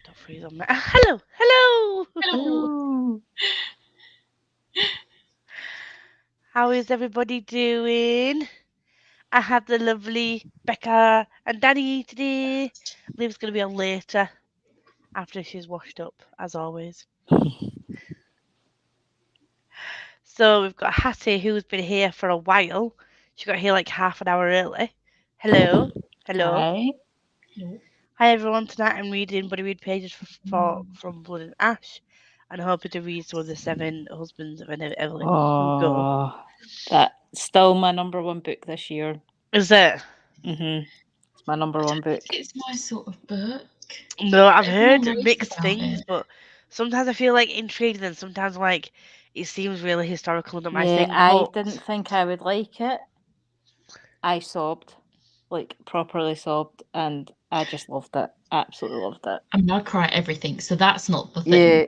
don't freeze on me. Hello, hello. Hello. Hello. How is everybody doing? I have the lovely Becca and Danny today. Liv's going to be on later after she's washed up, as always. So we've got Hattie, who's been here for a while. She got here like half an hour early. Hello, hello. Hi. Hello. Hi everyone. Tonight I'm reading Buddy Read pages from Blood and Ash, and hoping to read some of the Seven Husbands of Evelyn Hugo. Oh, that's still my number one book this year. Is it? It's my number one book. It's my sort of book. No, I've Everyone heard raves mixed about things, it. but sometimes I feel like intrigued, and sometimes like it seems really historical and not my Yeah, thing. I But didn't think I would like it. I sobbed, like properly sobbed, and I just loved it. Absolutely loved it. I mean, I cry at everything, so that's not the Yeah. thing.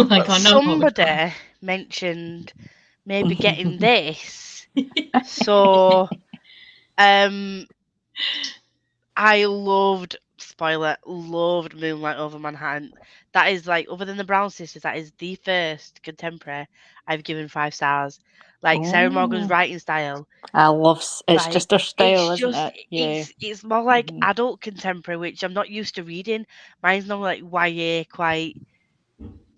Like, I know I would cry. somebody mentioned maybe getting this. So um, I loved Moonlight Over Manhattan. That is like, other than the Brown Sisters, that is the first contemporary I've given 5 stars. Like Sarah Morgan's Oh, writing style. I love. It's Like just her style, isn't it? Yeah. it's more like Mhm. adult contemporary, which I'm not used to reading. Mine's not like YA, quite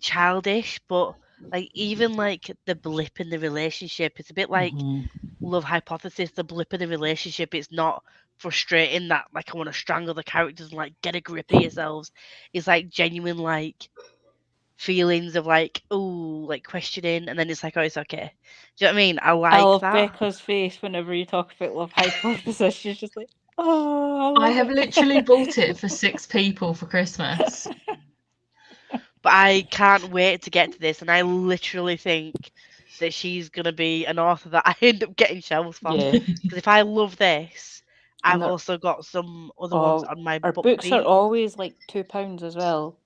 childish, but like even like the blip in the relationship, it's a bit like Mhm. Love Hypothesis. The blip in the relationship, it's not frustrating that like I want to strangle the characters and like get a grip of yourselves. It's like genuine like feelings of like, oh, like questioning, and then it's like, oh, it's okay. Do you know what I mean? I I like love that. Becca's face whenever you talk about Love Hypothesis. She's just like, oh, I I love have it. literally bought it for 6 people for Christmas. But I can't wait to get to this, and I literally think that she's gonna be an author that I end up getting shelves from. Yeah. Because if I love this, And I've also got some other ones oh, on my our book books are beat. always like £2 as well.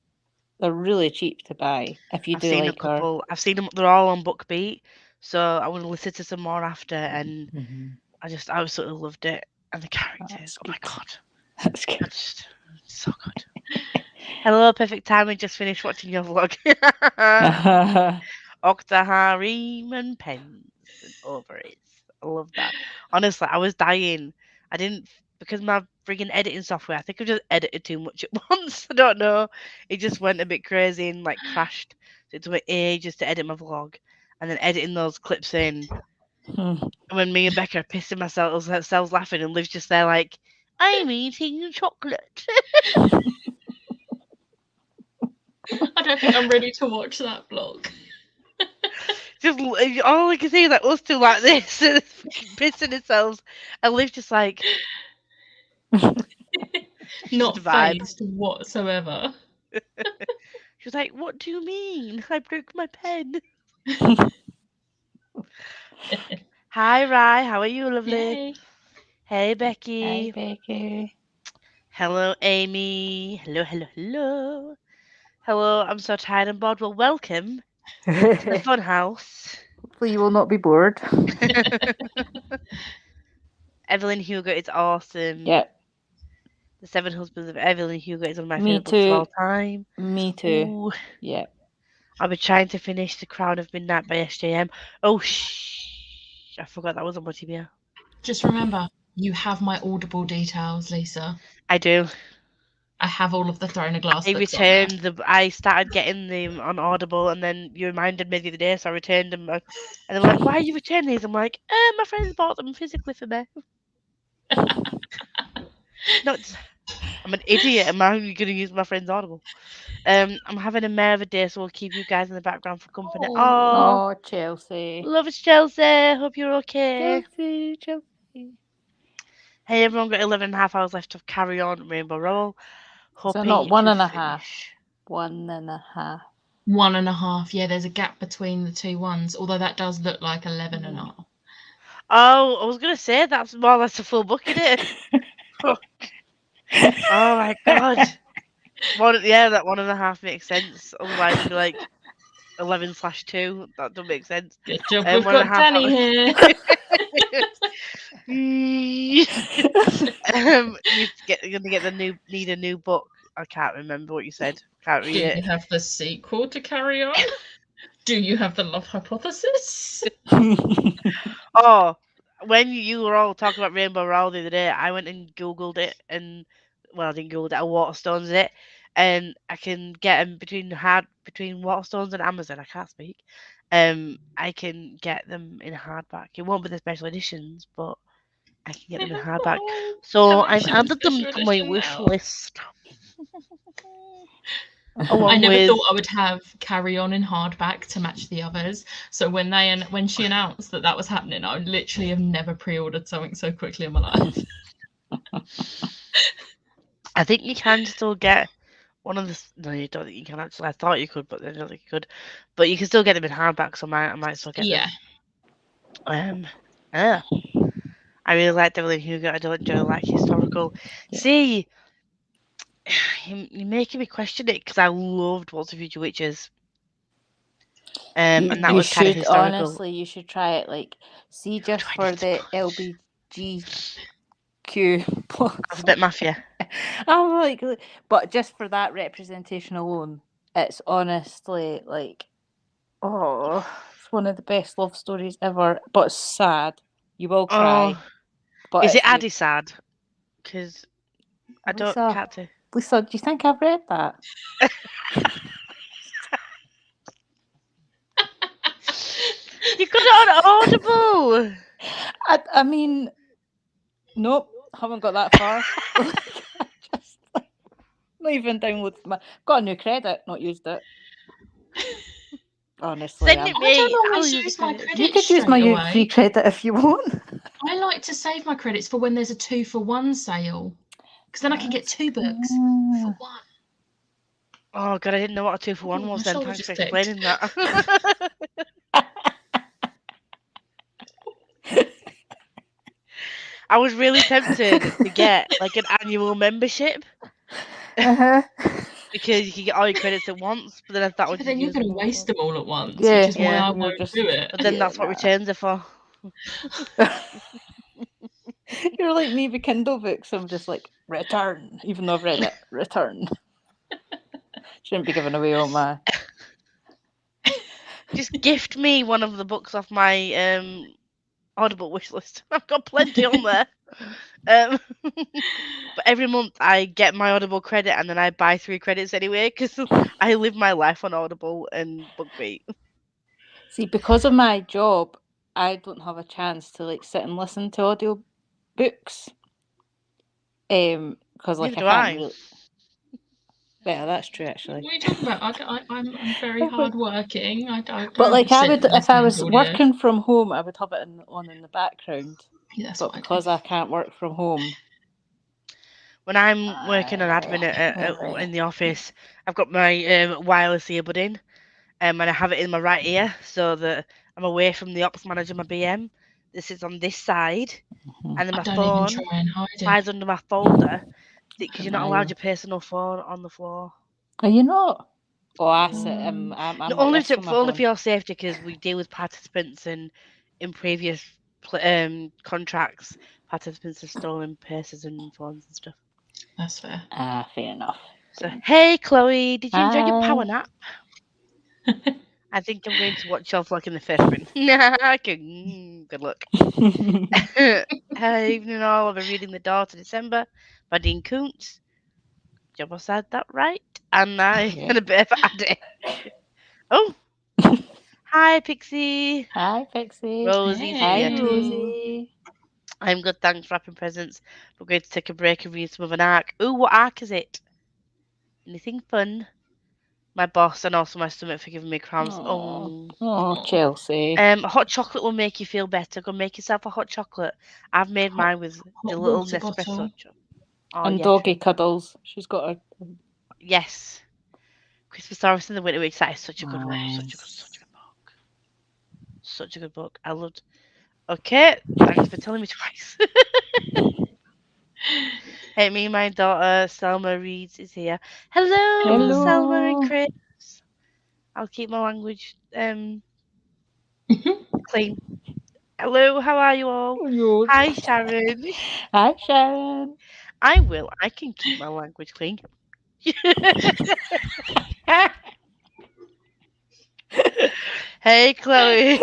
They're really cheap to buy if you I've do seen a like her. couple. I've seen them. They're all on book beat, so I want to listen to some more after. And Mhm. I just absolutely loved it, and the characters. That's Oh my good. god, That's I good. just so good. Hello, perfect time. I just finished watching your vlog. Octaharem and pens and ovaries. I love that. Honestly, I was dying. I didn't because my friggin' editing software. I think I just edited too much at once. I don't know. It just went a bit crazy and like crashed. So it took me ages to edit my vlog, and then editing those clips in. Hmm. And when me and Becca are pissing ourselves laughing, and Liv's just there like, I'm eating chocolate. I don't think I'm ready to watch that vlog. Just all I can see is like us two like this, pissing ourselves, and Liv just like, she's just a Not vibe. phased whatsoever. She was like, "What do you mean? I broke my pen." Hi, Rye. How are you, lovely? Yay. Hey, Hi, Becky. Becky. Hello, Amy. Hello, hello, hello. Hello, I'm so tired and bored. Well, welcome to the fun house. Hopefully, you will not be bored. Evelyn Hugo is awesome. Yeah, The Seven Husbands of Evelyn Hugo is one of my me favourite books of too. all time. Me too. Ooh, Yeah. I'll be trying to finish The Crown of Midnight by SJM. Oh, shh. I forgot that was on my TBR. Just remember, you have my Audible details, Lisa. I do. I have all of the Throne of Glass I books on there. returned the. I started getting them on Audible, and then you reminded me the other day, so I returned them. And they were like, "Why are you returning these?" I'm like, "My friends bought them physically for me." Not, I'm an idiot. Am I going to use my friend's Audible? I'm having a mare of a day, so we'll keep you guys in the background for company. Oh, Oh, Oh, Chelsea. love us, Chelsea. Hope you're okay. Chelsea, Chelsea. Hey, everyone, got 11 and a half hours left to carry on Rainbow Roll. Is it not Hoping one to and a half? finish. 1.5. 1.5. Yeah, there's a gap between the two ones, although that does look like 11 and a half. Oh, I was gonna say that's more or less a full book, isn't it? Oh my god. Yeah, that 1.5 makes sense. Otherwise, it'd be like 11/2. That don't make sense. Good job we've One and a got half Danny hours. here. Need to get. You're gonna get the new. Need a new book. I can't remember what you said. Can't read Do it. you have the sequel to carry on? Do you have the love hypothesis? Oh, when you were all talking about Rainbow Rowell the other day, I went and Googled it, and well, I didn't Google it. I Waterstones it, and I can get them between Waterstones and Amazon. I can't speak. I can get them in hardback. It won't be the special editions, but I can get They them in have hardback. got a whole So I've collection of added them special to my edition wish now. list. I Along never with thought I would have Carry On in hardback to match the others. So when she announced that was happening, I would literally have never pre-ordered something so quickly in my life. I think you can still get one of the. No, you don't think you can actually. I thought you could, but I don't think you could. But you can still get them in hardback, so I might still get Yeah. them. Yeah. I really like Devil and Hugo. I don't enjoy like historical. Yeah. See, you're making me question it because I loved What's the Future Witches. And that you was kind of should historical. honestly, you should try it. Like, see, What just do I for need to the put? LBGQ plus. Alphabet Mafia. I'm like, but just for that representation alone, it's honestly like, oh, it's one of the best love stories ever. But it's sad. You will cry. Oh, But is it it's Addy sad? Because I don't Lisa, can't do. Lisa, do you think I've read that? You got it on Audible. I mean, nope, haven't got that far. Just not even downloaded got a new credit, not used it. Honestly, Send it I me. don't I'll always use use the my credits. credits you could use straight my away. free credit if you want. I like to save my credits for when there's a 2-for-1 sale, because then I can get 2 books for 1. Oh god, I didn't know what a 2-for-1 My was then. shoulder Thanks just for clicked. explaining that. I was really tempted to get like an annual membership because you can get all your credits at once, but then I thought I would But just then you're use going them to all. waste them all at once, Yeah, which is why Yeah. I you're won't just do it. But then yeah, that's what returns are for. You're like me with Kindle books. I'm just like return, even though I've read it. Return. Shouldn't be giving away all my. Just gift me one of the books off my Audible wish list. I've got plenty on there. But every month I get my Audible credit and then I buy 3 credits anyway because I live my life on Audible and BookBeat. See, because of my job, I don't have a chance to like sit and listen to audio books. Because like Neither I do can't I. really. Yeah, that's true actually. What are you talking about? I'm very hardworking. I don't But like I sit would, and if I listen was to audio. working from home, I would have it on in the background. Yeah, that's But what I do. because I can't work from home, When I'm working on admin in the office, I've got my wireless earbud in, and I have it in my right ear so that I'm away from the ops manager, my BM. This is on this side, and then I my don't even phone try and hide it. slides under my folder because you're Don't not allowed mind. your personal phone on the floor. Are you not? Oh, I sit. I'm No, like only this with my only phone. for your safety because we deal with participants and in previous contracts, participants have stolen purses and phones and stuff. That's fair. Ah, fair enough. So, hey Chloe, did you enjoy your Hi. power nap? I think I'm going to watch your vlog in the first sprint. Good luck. Hi, evening all. I'll be reading The Door to December by Dean Koontz. Job I said that right. And I had a bit of Addy. Oh. Hi, Pixie. Hi, Pixie. Rosie's Hi, here too. Rosie. I'm good, thanks for wrapping presents. We're going to take a break and read some of an arc. Ooh, what arc is it? Anything fun? My boss and also my stomach for giving me cramps. Oh, Chelsea. Hot chocolate will make you feel better. Go make yourself a hot chocolate. I've made mine with the little water Nespresso. bottle. Oh, And yeah, doggy true. cuddles. She's got a. Yes. Christmas Stories in the Winter Weeks. That is such a good one. Such a good book. Such a good book. I loved. Okay, thanks for telling me twice. Hey, me, my daughter Selma Reeds is here. Hello, Selma and Hello. Chris. I'll keep my language clean. Hello, how are you all? Hello. Hi, Sharon. Hi, Sharon. I will. I can keep my language clean. Hey, Chloe.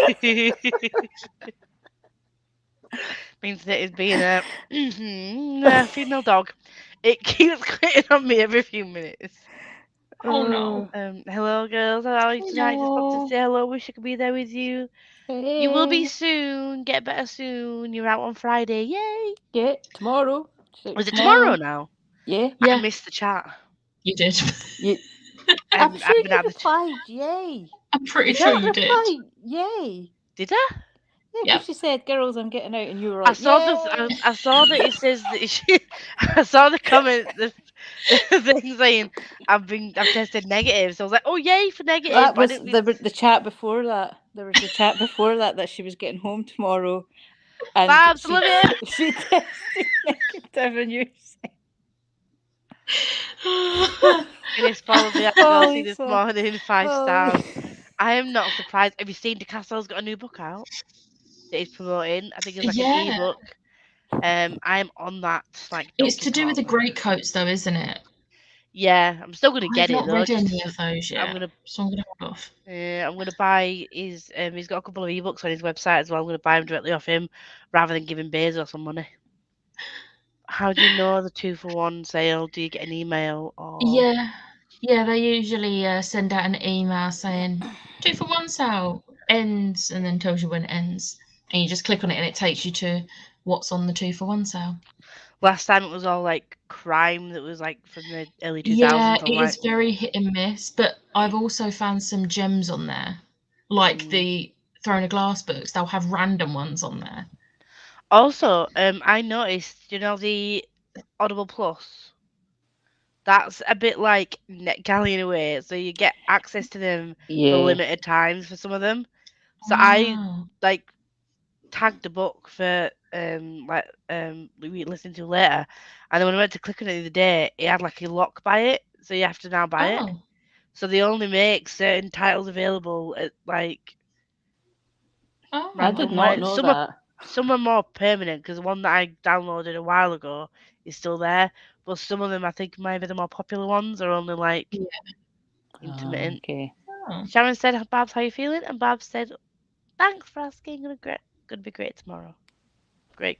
Means that it's being a female dog. It keeps quitting on me every few minutes. Oh no. Hello, girls. How are you tonight? Just popped to Hello. say hello. Wish I could be there with you. You will be Hey. soon. Get better soon. You're out on Friday. Yay! Yeah, tomorrow. She's out Was it tomorrow tomorrow. now? Yeah. I Yeah, missed the chat. you did. You, I'm I've sure been you out the. replied, yay. I'm pretty Did sure I? you did. Reply, yay. Did I? Yeah, Yeah. because she said, girls, I'm getting out, and you were I like, saw the. yay. I saw that it says that she. I saw the comment. The thing saying I've tested negative. So I was like, oh yay for negative. That But I was didn't read. the chat before that. There was the chat before that she was getting home tomorrow, and Babs, love you. she tested negative, and you said, Finished followed me. I "Oh, go see this Lisa, morning. 5 stars. oh." I am not surprised. Have you seen DeCastle's got a new book out that he's promoting? I think it's like an Yeah. ebook. I'm on that like It's donkey to do with the park. great coats, though, isn't it? Yeah, I'm still gonna I've get it not though. read any Just of those I'm yet, gonna so I'm gonna hold off. I'm gonna buy his he's got a couple of ebooks on his website as well. I'm gonna buy them directly off him rather than giving Bezos some money. How do you know the 2 for 1 sale? Do you get an email or Yeah, yeah, they usually send out an email saying 2 for 1 sale ends, and then tells you when it ends, and you just click on it, and it takes you to what's on the 2 for 1 sale. last time it was all like crime that was like from the early Yeah, 2000s? I'm it like, is very hit and miss, but I've also found some gems on there, like mm. the Throne of Glass books. They'll have random ones on there. Also, I noticed, the Audible Plus. That's a bit like NetGalley in a way. So you get access to them for Yeah. limited times for some of them. So I Oh, like tagged a book for listening to later, and then when I went to click on it the other day, it had like a lock by it, so you have to now buy it. oh, So they only make certain titles available at like I oh. did random. not Like know that. some are more permanent because the one that I downloaded a while ago is still there, but some of them I think maybe the more popular ones are only like Yeah. intermittent. Okay. Oh. Sharon said, "Babs, how you feeling?" And Babs said, "Thanks for asking. Gonna be great tomorrow. Great,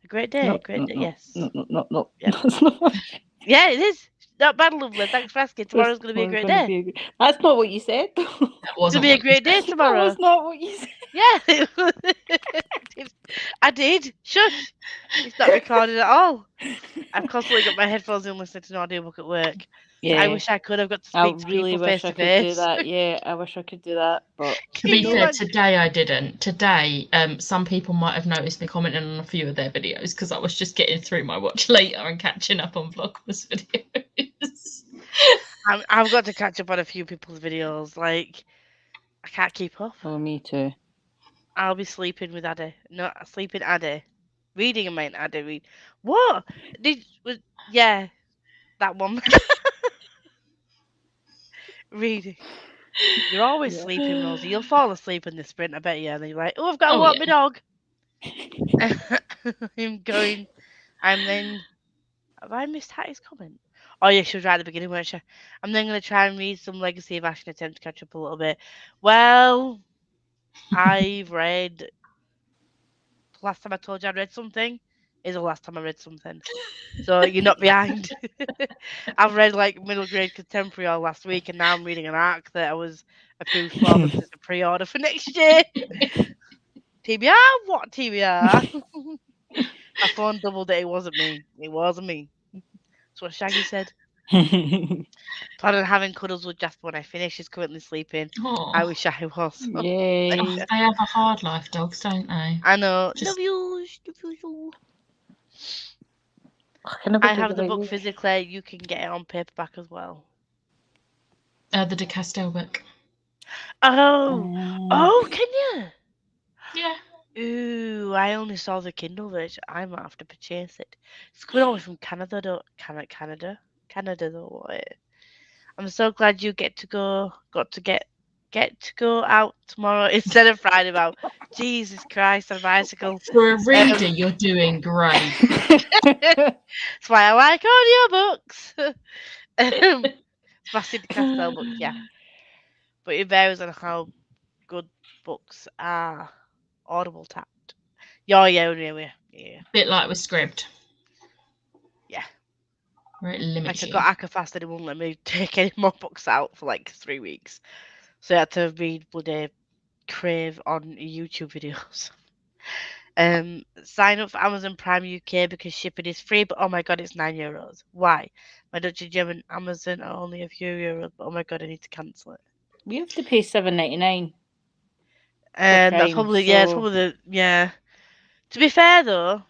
a great day. No, Great no, day. no, Yes, no, no, no, no. yep, That's not what yeah, it is. Not bad, lovely. Thanks for asking. Tomorrow's gonna be a tomorrow's great going to day. be. That's not what you said. That It's gonna wasn't be a what you great day said. That was tomorrow. not what you said. Yeah, I did. Shush. It's not recorded at all. I've constantly got my headphones in listening to an audiobook at work. So I Yeah. wish I could have got to I speak to really people wish face I to could do face. that. Yeah, I wish I could do that, but To Can be you fair, imagine? today I didn't. Today, some people might have noticed me commenting on a few of their videos because I was just getting through my watch later and catching up on Vlogmas videos. I've got to catch up on a few people's videos. Like, I can't keep up. oh, me too. I'll be sleeping with Addy. No, sleeping Addy. Reading, I mean, Addy read. What? Yeah, that one. Reading. You're always Yeah. sleeping, Rosie. You'll fall asleep in the sprint, I bet you. And then you're like, oh, I've got to Oh walk yeah. my dog. I'm then. Have I missed Hattie's comment? Oh, yeah, she was right at the beginning, weren't she? I'm then going to try and read some Legacy of Ash and attempt to catch up a little bit. Well, I've read. Last time I told you I read something is the last time I read something. So you're not behind. I've read like middle grade contemporary all last week, and now I'm reading an arc that I was approved for because it's a pre-order for next year. TBR? What TBR? My phone doubled it. It wasn't me. It wasn't me. That's what Shaggy said. Planning on having cuddles with Jasper when I finish. She's currently sleeping. I Oh, wish I was. Yay. Bless you. they have a hard life, dogs, don't they? I know. Just Love you. Love you. I can never I do have the the right book way. physically. You can get it on paperback as well. the De Castell book. Oh, can you? Yeah. Ooh, I only saw the Kindle version. I might have to purchase it. It's coming over from Canada, though. Canada, though. I'm so glad you got to go out tomorrow instead of Friday. About Jesus Christ on a bicycle. For a reader, you're doing great. That's why I like audiobooks. Sebastian Castell books, yeah. But it varies on how good books are. Audible tapped. Yeah. Bit like with Scribd, Yeah. where it limits Like I you. got Aquafast and it wouldn't let me take any more books out for like 3 weeks. So I had to read bloody Crave on YouTube videos. Sign up for Amazon Prime UK because shipping is free, but oh my god, it's €9. Why? My Dutch and German Amazon are only a few euros, but oh my god, I need to cancel it. We have to pay $7.99 for And that's Prime, probably it's so probably the. To be fair though,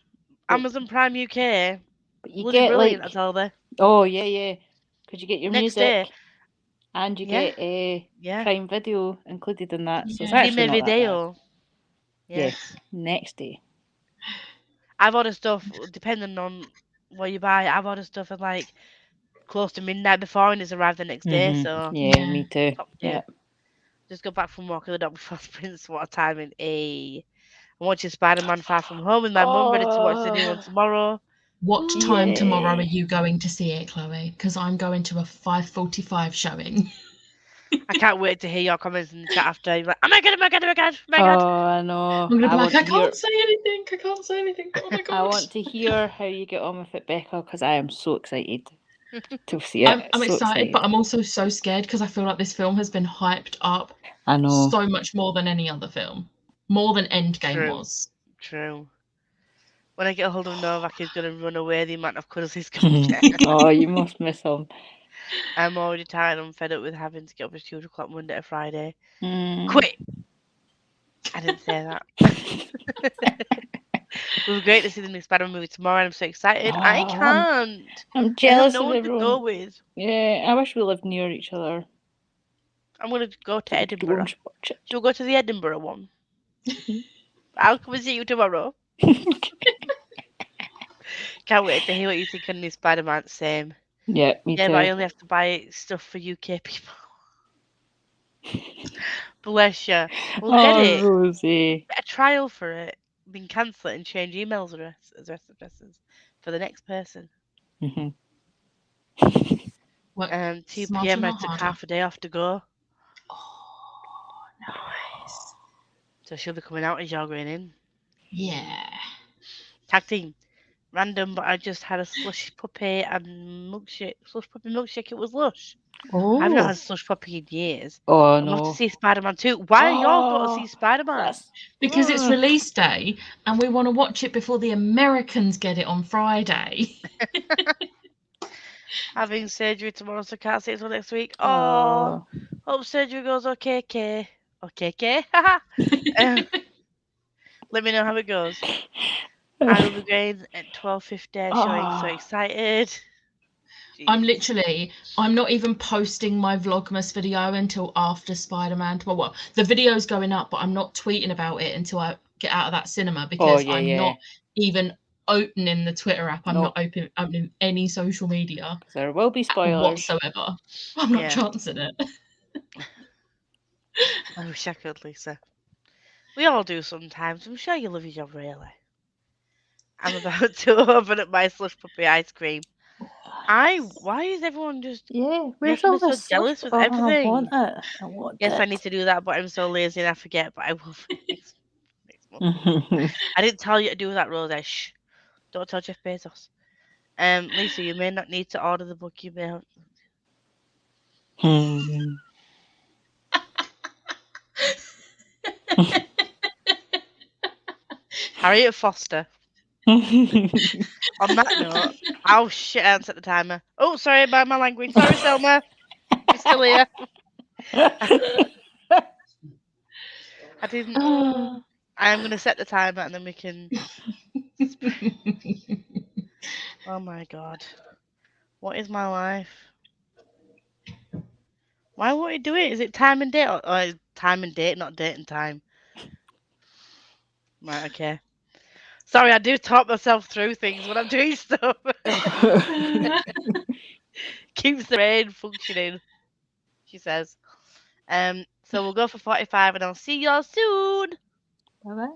but, Amazon Prime UK, but you bloody get brilliant. like That's all there. oh yeah, because you get your Next music day, and you yeah, get a yeah. Prime Video included in that, so it's Yeah. actually Prime not that bad. Video, yeah. Yes, next day. I've ordered stuff depending on what you buy. I've ordered stuff at like close to midnight before, and it's arrived the next day. So Yeah, Yeah. me too. top Yeah. tip. Just got back from work the dog before Sprints. What a timing! I'm watching Spider-Man Far From Home with my mum, ready to watch the new one tomorrow. What time tomorrow are Yay. you going to see it, Chloe? Because I'm going to a 5:45 showing. I can't wait to hear your comments in the chat after. You're like, oh my god, oh my god, oh my god, oh my Oh, god. I know. I'm gonna I be want like, to hear. I can't say anything, but oh my I god. want to hear how you get on with it, Becca, because I am so excited to see it. I'm So excited, but I'm also so scared because I feel like this film has been hyped up I know. so much more than any other film. More than Endgame True, was. true. When I get a hold of Novak, he's gonna run away. The amount of cuddles he's gonna get. Oh, you must miss him. I'm already tired and fed up with having to get up at 2 o'clock Monday to Friday. Mm. Quit. I didn't say that. It was great to see the new Spider-Man movie tomorrow, and I'm so excited. I Oh, can't. I'm I have jealous no of one to go everyone. with. Yeah, I wish we lived near each other. I'm gonna go to So we could go Edinburgh. and watch it. Should we go to the Edinburgh one? I'll come and see you tomorrow. Can't wait to hear what you think on the Spider-Man. Same. Yeah, me Yeah, but I too. only have to buy stuff for UK people. Bless you. We'll get Oh, it. Rosie. Get a trial for it. We can cancel it and change email addresses for the next person. Mhm. Work 2 smarter, p.m. I not took harder. half a day off to go, Oh, nice. so she'll be coming out as you're going in. Yeah. Tag team. Random, but I just had a slushy puppy and milkshake. Slush puppy milkshake. It was lush. I've not Oh. had slush puppy in years. Oh I'm off to no. see Spider-Man 2. Why are y'all got to Oh, see Spider-Man? that's Because it's release day and we want to watch it before the Americans get it on Friday. Having surgery tomorrow, so can't see it till next week. Oh, hope surgery goes okay, K. Okay, K. Haha. Let me know how it goes. I will be going at 12:50 showing. So excited. I'm Jeez. not even posting my Vlogmas video until after Spider-Man. Well, the video's going up, but I'm not tweeting about it until I get out of that cinema because yeah, I'm yeah. not even opening the Twitter app. I'm No. not opening any social media There will be spoilers. whatsoever. I'm not Yeah. chancing it. I wish I could, Lisa. We all do sometimes. I'm sure you love your job, really. I'm about to open up my slush puppy ice cream. Why is everyone just Yeah, where's making all me so this jealous slush? with Oh, I everything? want it. I want Yes, it. I need to do that, but I'm so lazy and I forget. But I will for next month. I didn't tell you to do that, Rose. Shh. Don't tell Jeff Bezos. Lisa, you may not need to order the book. You may. Harriet Foster. On that note, oh shit, I haven't set the timer. Oh, sorry about my language. Sorry, Selma. You're still here. I didn't. I'm gonna set the timer and then we can. Oh my god. What is my life? Why won't it do it? Is it time and date or is it time and date, not date and time? Right, okay. Sorry, I do talk myself through things when I'm doing stuff. Keeps the brain functioning, she says. So we'll go for 45 and I'll see y'all soon. Bye-bye.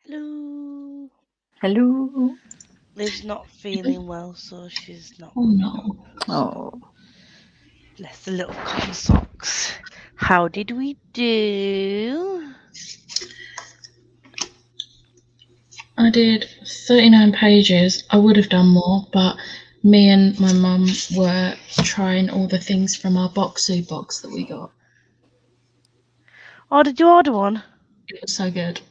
Hello. Hello. Liv's not feeling well, so she's not Oh coming no. on. Oh. Bless the little cotton socks. How did we do? I did 39 pages. I would have done more, but me and my mum were trying all the things from our Boxu box that we got. Oh, did you order one? It was so good.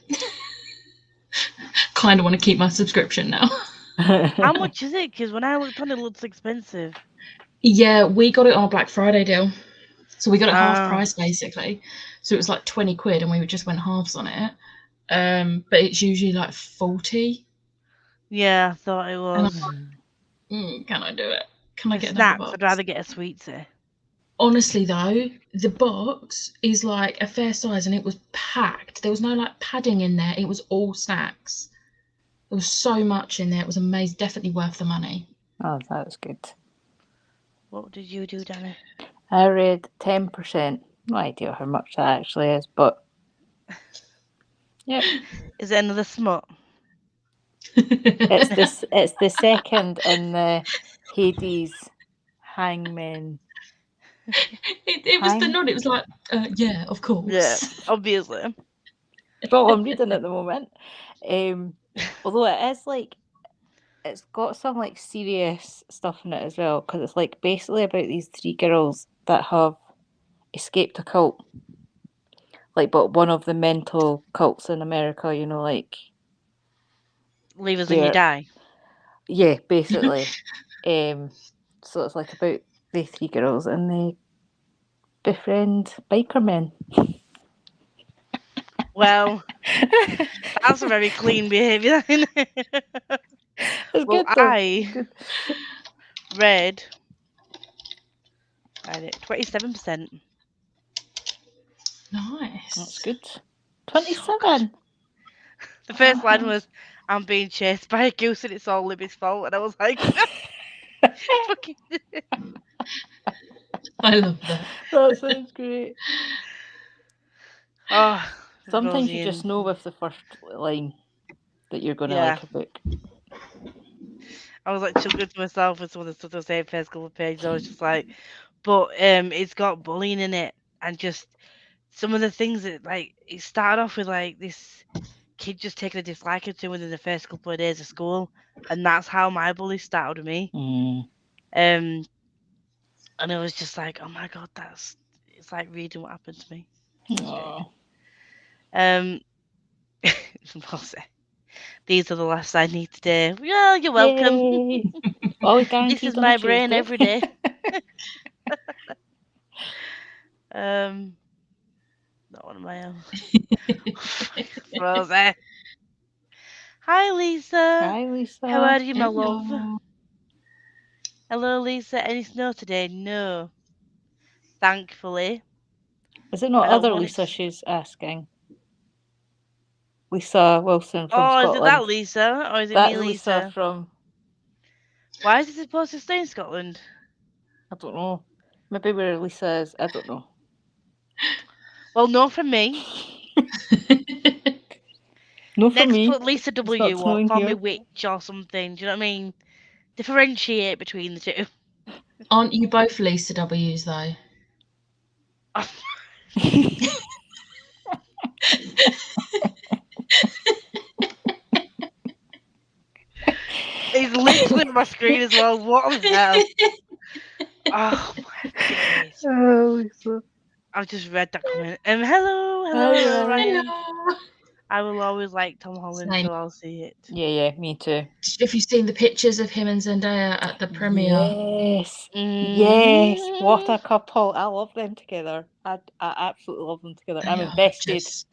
Kind of want to keep my subscription now. How much is it? Because when I looked on it, looks expensive. Yeah, we got it on a Black Friday deal. So we got it half Ah. price basically. So it was like 20 quid and we just went halves on it. But it's usually like 40. Yeah, I thought it And was. I'm like, can I do it? Can I For get another snacks, box? I'd rather get a sweetie. Honestly though, the box is like a fair size and it was packed. There was no like padding in there. It was all snacks. There was so much in there. It was amazing. Definitely worth the money. Oh, that's good. What did you do, Danny? I read 10%. No idea how much that actually is, but yep. Is it another smut? It's the second in the Hades hangman. It was the nod. It was like, yeah, of course. Yeah, obviously. It's all I'm reading at the moment. Although it is like, it's got some like serious stuff in it as well, because it's like basically about these three girls that have escaped a cult. Like, but one of the mental cults in America, you know, like Leave us when you where, die. yeah, basically. So it's like about the three girls and they befriend biker men. Well, that's a very clean behaviour. It's Well, good though. I Good. read 27%. Nice. That's good. So 27. The first line was, "I'm being chased by a goose and it's all Libby's fault," and I was like, "Fucking." I love that. That sounds great. Oh, Sometimes Rosie you just and know with the first line that you're going to yeah. like a book. I was like chuckling to myself with some of the stuff I was saying first couple of pages. I was just like, but it's got bullying in it and just some of the things that like it started off with like this kid just taking a dislike to within the first couple of days of school, and that's how my bully started with me. And it was just like, oh my god, it's like reading what happened to me. Oh. Bossy. These are the laughs I need today. Well, you're welcome. Yay. Always This guaranteed is on a my brain Tuesday. every day. Not one of my own. Rosie. Hi, Lisa. Hi, Lisa. How are you, my Hello. love? Hello, Lisa. Any snow today? No. Thankfully. Is it not I don't other want it Lisa to... she's asking? Lisa Wilson from Oh, is it that Scotland. Lisa? Or is it That's me, Lisa Lisa? from, Why is it supposed to stay in Scotland? I don't know. Maybe where Lisa is, I don't know. Well, no from me. No for Next, me. put Lisa It's W not or snowing call me here. witch or something. Do you know what I mean? Differentiate between the two. Aren't you both Lisa W's though? It's literally on my screen as well. What the hell? Oh my days. Oh, Lisa. I've just read that comment. Hello, Hi, hello, hi. Ryan. Hello. I will always like Tom Holland, Same. so I'll see it. Yeah, me too. Have you seen the pictures of him and Zendaya at the premiere? Yes. Yes. What Mm. a couple. I love them together. I absolutely love them together. They I'm are invested. just.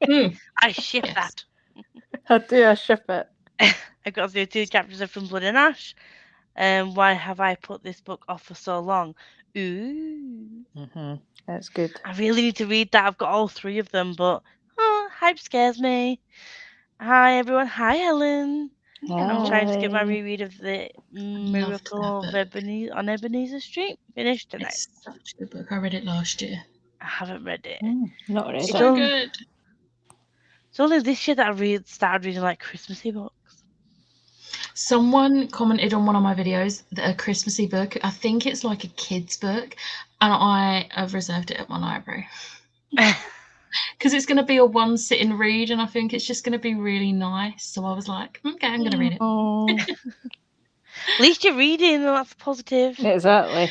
Mm, I ship yes. that. I do. I ship it. I got through 2 chapters of From Blood and Ash. Why have I put this book off for so long? Ooh. That's good. I really need to read that. I've got all 3 of them, but hype scares me. Hi, everyone. Hi, Helen. I'm trying to get my Hi. reread of the Loved Miracle that of book. on Ebenezer Street. Finished tonight. It's such a good book. I read it last year. I haven't read it. Not read It's it. So on. good. It's only this year that I started reading like Christmassy books. Someone commented on one of my videos that a Christmassy book, I think it's like a kid's book, and I have reserved it at my library. Because it's going to be a one sitting read, and I think it's just going to be really nice. So I was like, okay, I'm going to read it. Oh, At least you're reading, and that's positive. exactly.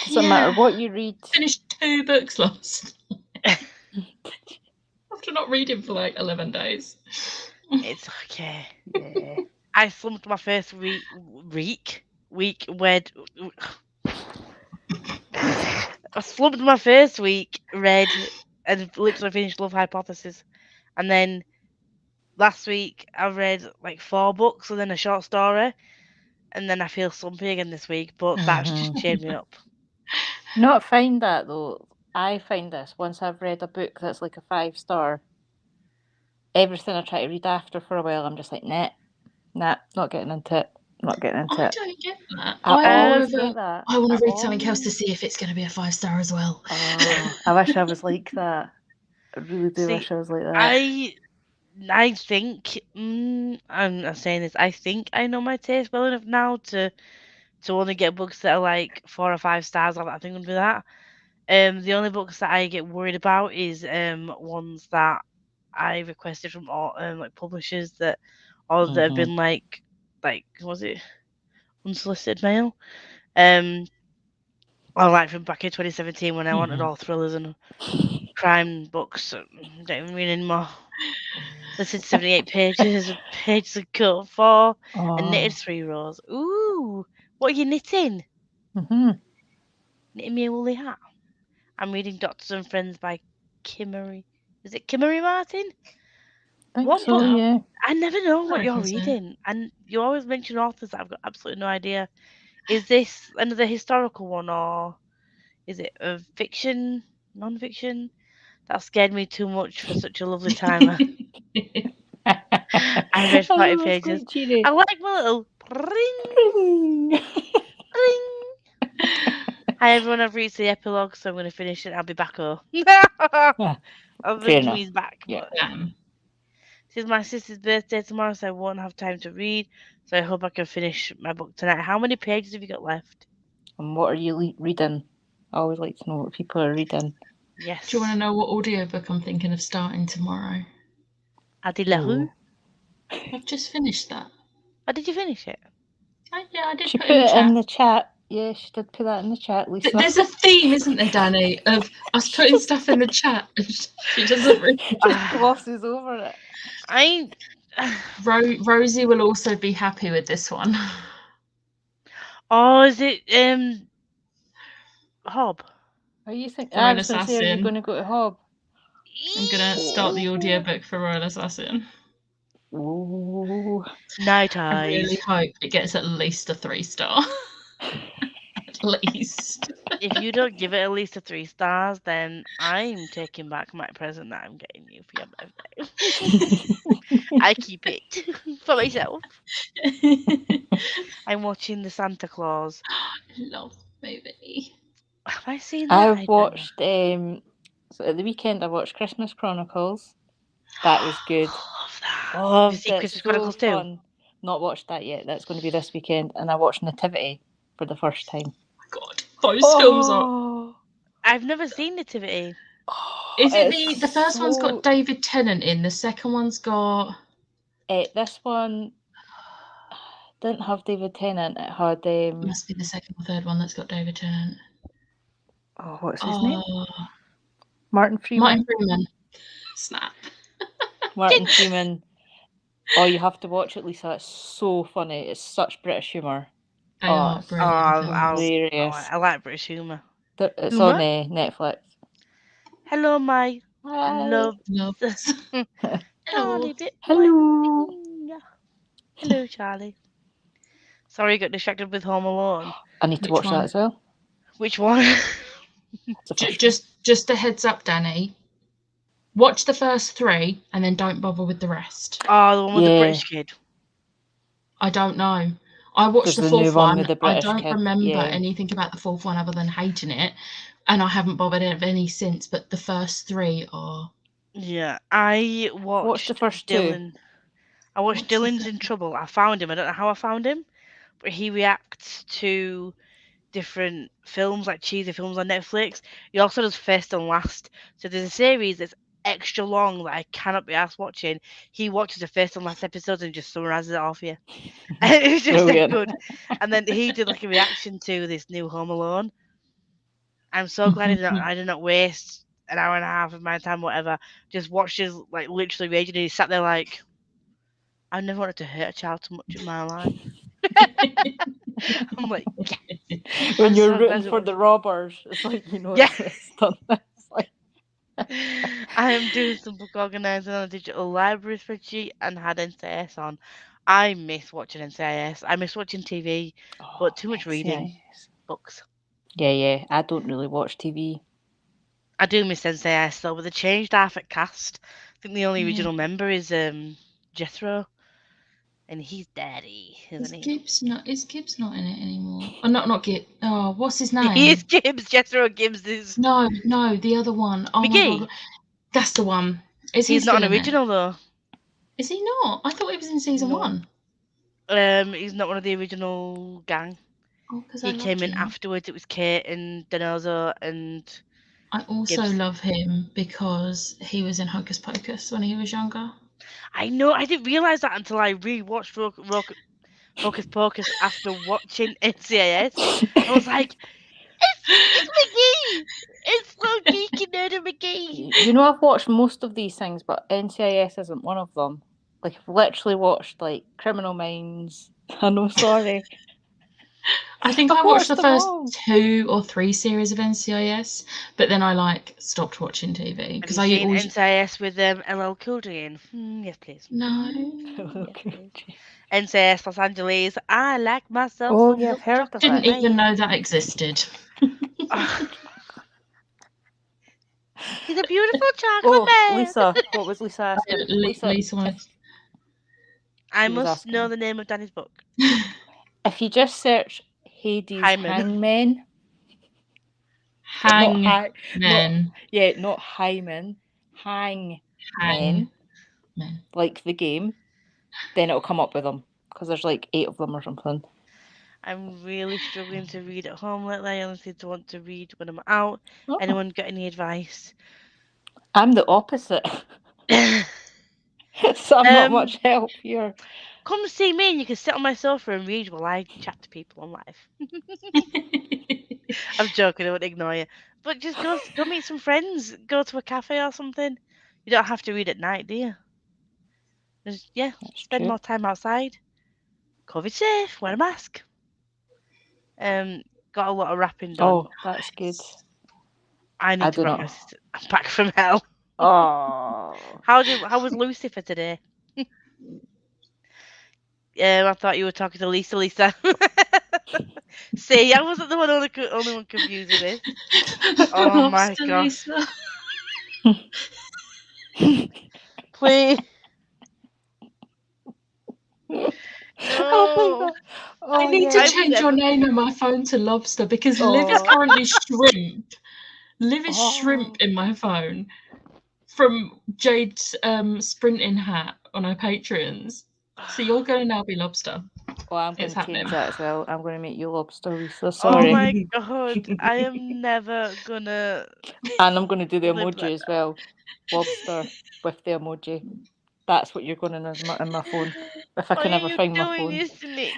Doesn't matter what you read. Finished 2 books last night. After not reading for like 11 days. It's okay. Yeah. I slumped my first week read. I slumped my first week, read, and literally finished Love Hypothesis. And then last week I read like 4 books and then a short story. And then I feel slumpy again this week, but that's just cheered me up. Not find that though. I find this once I've read a book that's like a 5-star. Everything I try to read after for a while, I'm just like, nah, not getting into it. Not getting into I it. don't get that. I always get that. I want to read something else to see if it's going to be a 5-star as well. Oh, I wish I was like that. I really do wish I was like that. I think I'm saying this. I think I know my taste well enough now to only get books that are like 4 or 5 stars. I think I'm gonna do that. The only books that I get worried about is ones that I requested from all like publishers that that have been like was it unsolicited mail? Or like from back in 2017 when I wanted all thrillers and crime books. Don't even read anymore. Listed 78 pages of cut for and knitted 3 rows. Ooh, what are you knitting? Knitting me a woolly hat. I'm reading Doctors and Friends by Kimmery. Is it Kimmery Martin? I think What so, book? yeah. I never know what you're reckon so. reading, and you always mention authors that I've got absolutely no idea. Is this another historical one, or is it a fiction, non-fiction? That scared me too much for such a lovely timer. I read 40 pages. I like my little ring, ring. Hi everyone, I've reached the epilogue, so I'm going to finish it. I'll be back home. I'm thinking he's back. Yeah. But this is my sister's birthday tomorrow, so I won't have time to read. So I hope I can finish my book tonight. How many pages have you got left? And what are you reading? I always like to know what people are reading. Yes. Do you want to know what audiobook I'm thinking of starting tomorrow? Adi Lahu. I've just finished that. Oh, did you finish it? Yeah, I did. She put it in the chat. Yeah, she did put that in the chat, Lisa. There's a theme, isn't there, Danny, of us putting stuff in the chat. She doesn't really just glosses over it. Rosie will also be happy with this one. Oh, is it Hob? Are you think? Royal I was going to say, are you Assassin. going to go to Hob? I'm gonna start the audiobook for Royal Assassin. Ooh. Night I Eyes. really hope it gets at least a 3-star. At least. If you don't give it at least a 3 stars, then I'm taking back my present that I'm getting you for your birthday. I keep it for myself. I'm watching the Santa Claus. Love movie. Have I seen that? I've watched so at the weekend I watched Christmas Chronicles. That was good. Love that. Loved Have you seen it. Christmas So Chronicles too? fun. Not watched that yet. That's going to be this weekend. And I watched Nativity for the first time. Oh my god, those films are. I've never seen Nativity. Is it the first one's got David Tennant in? The second one's got. This one didn't have David Tennant. It had It must be the second or third one that's got David Tennant. Oh, what's his name? Martin Freeman. Martin Freeman. Snap. Martin Freeman. Oh, you have to watch it, Lisa. It's so funny. It's such British humour. They are brilliant. Hilarious. I like British humour. It's on Netflix. Hello, my love. Hello. Hello. Hello, Charlie. Sorry, I got distracted with Home Alone. I need to watch that as well. Which one? Just a heads up, Danny. Watch the first 3 and then don't bother with the rest. Oh, the one with the British kid. I don't know. I watched the 4th one. I don't remember anything about the 4th one other than hating it, and I haven't bothered of any since. But the first 3 are Yeah, I I've watched the watched first two. Dylan. I watched What's the Dylan's thing? in Trouble. I found him. I don't know how I found him, but he reacts to different films, like cheesy films on Netflix. He also does First and Last. So there's a series that's extra long that I cannot be asked watching. He watches the first and last episodes and just summarizes it all for you. It was just so Brilliant. good. And then he did like a reaction to this new Home Alone. I'm so glad I did not waste an hour and a half of my time, whatever. Just watched his like literally raging. And he sat there like, I never wanted to hurt a child so much in my life. I'm like, yes. When I'm you're so rooting glad we for watched. the robbers, it's like Yeah. it's done. It's like I am doing some book organising on a digital library spreadsheet and had NCIS on. I miss watching NCIS. I miss watching TV, but oh, too much reading NCIS. books. Yeah, yeah. I don't really watch TV. I do miss NCIS though, but they changed half at cast. I think the only Yeah. original member is Jethro, and he's daddy, isn't he? Is Gibbs not in it anymore? Oh, not Gibbs. Oh, what's his He is name? Gibbs. Jethro Gibbs is No, the other one. Oh my god, McGee. that's the one. Is he He's not still an in it? original though. Is he not? I thought he was in season No. 1. He's not one of the original gang. Oh, because I He came loved in him. afterwards. It was Kate and Denozo and I also Gibbs. love him because he was in Hocus Pocus when he was younger. I know. I didn't realize that until I rewatched Hocus Pocus after watching NCIS. I was like, it's McGee. It's little geeky nerd McGee. You know, I've watched most of these things, but NCIS isn't one of them. Like, I've literally watched like Criminal Minds. I know, sorry. I think I've I watched the watched them first all. 2 or 3 series of NCIS, but then I stopped watching TV Have because you I seen always NCIS with LL Cool J in? Yes, please. no. Yes, please. NCIS Los Angeles. I like myself Oh, some yeah, I've milk heard of chocolate Didn't it. even man. know that existed. He's a beautiful chocolate Oh, man. Lisa. What was Lisa asking? Lisa, Lisa wanted. I she was must know asking the name of Danny's book. if you just search Hades Hyman. Hangmen, not Hang hang, not men. yeah, not Hyman, Hangmen, Hang men. like the game. Then it'll come up with them because there's like 8 of them or something. I'm really struggling to read at home lately. I honestly don't want to read when I'm out. Oh, Anyone got any advice? I'm the opposite, so I'm not um, much help here. come see me and you can sit on my sofa and read while I chat to people on live. I'm joking, I won't ignore you. But just go meet some friends. Go to a cafe or something. You don't have to read at night, do you? Just, yeah, That's spend true. more time outside. COVID safe, wear a mask. Um, got a lot of wrapping done. Oh, that's good. I I need to do wrap my not. sister. I'm back from hell. Oh, How was Lucifer today? I thought you were talking to Lisa. Lisa. See, I wasn't the only one confusing this. The Oh my lobster, gosh! Lisa. Please, oh my no. god. I Oh need to I yeah. would change your never. name on my phone to Lobster because Liv is Oh. currently Shrimp. Liv is Shrimp Oh. in my phone from Jade's sprinting hat on her Patreons. So you're going to now be Lobster. Oh, I'm It's going to happening. change that as well. I'm going to make you lobster, Lisa. Oh Sorry. my god! I am never gonna And I'm going to do the live emoji like as well. Lobster with the emoji. That's what you're going in my phone. If I Why can are ever you find my doing phone. this to me?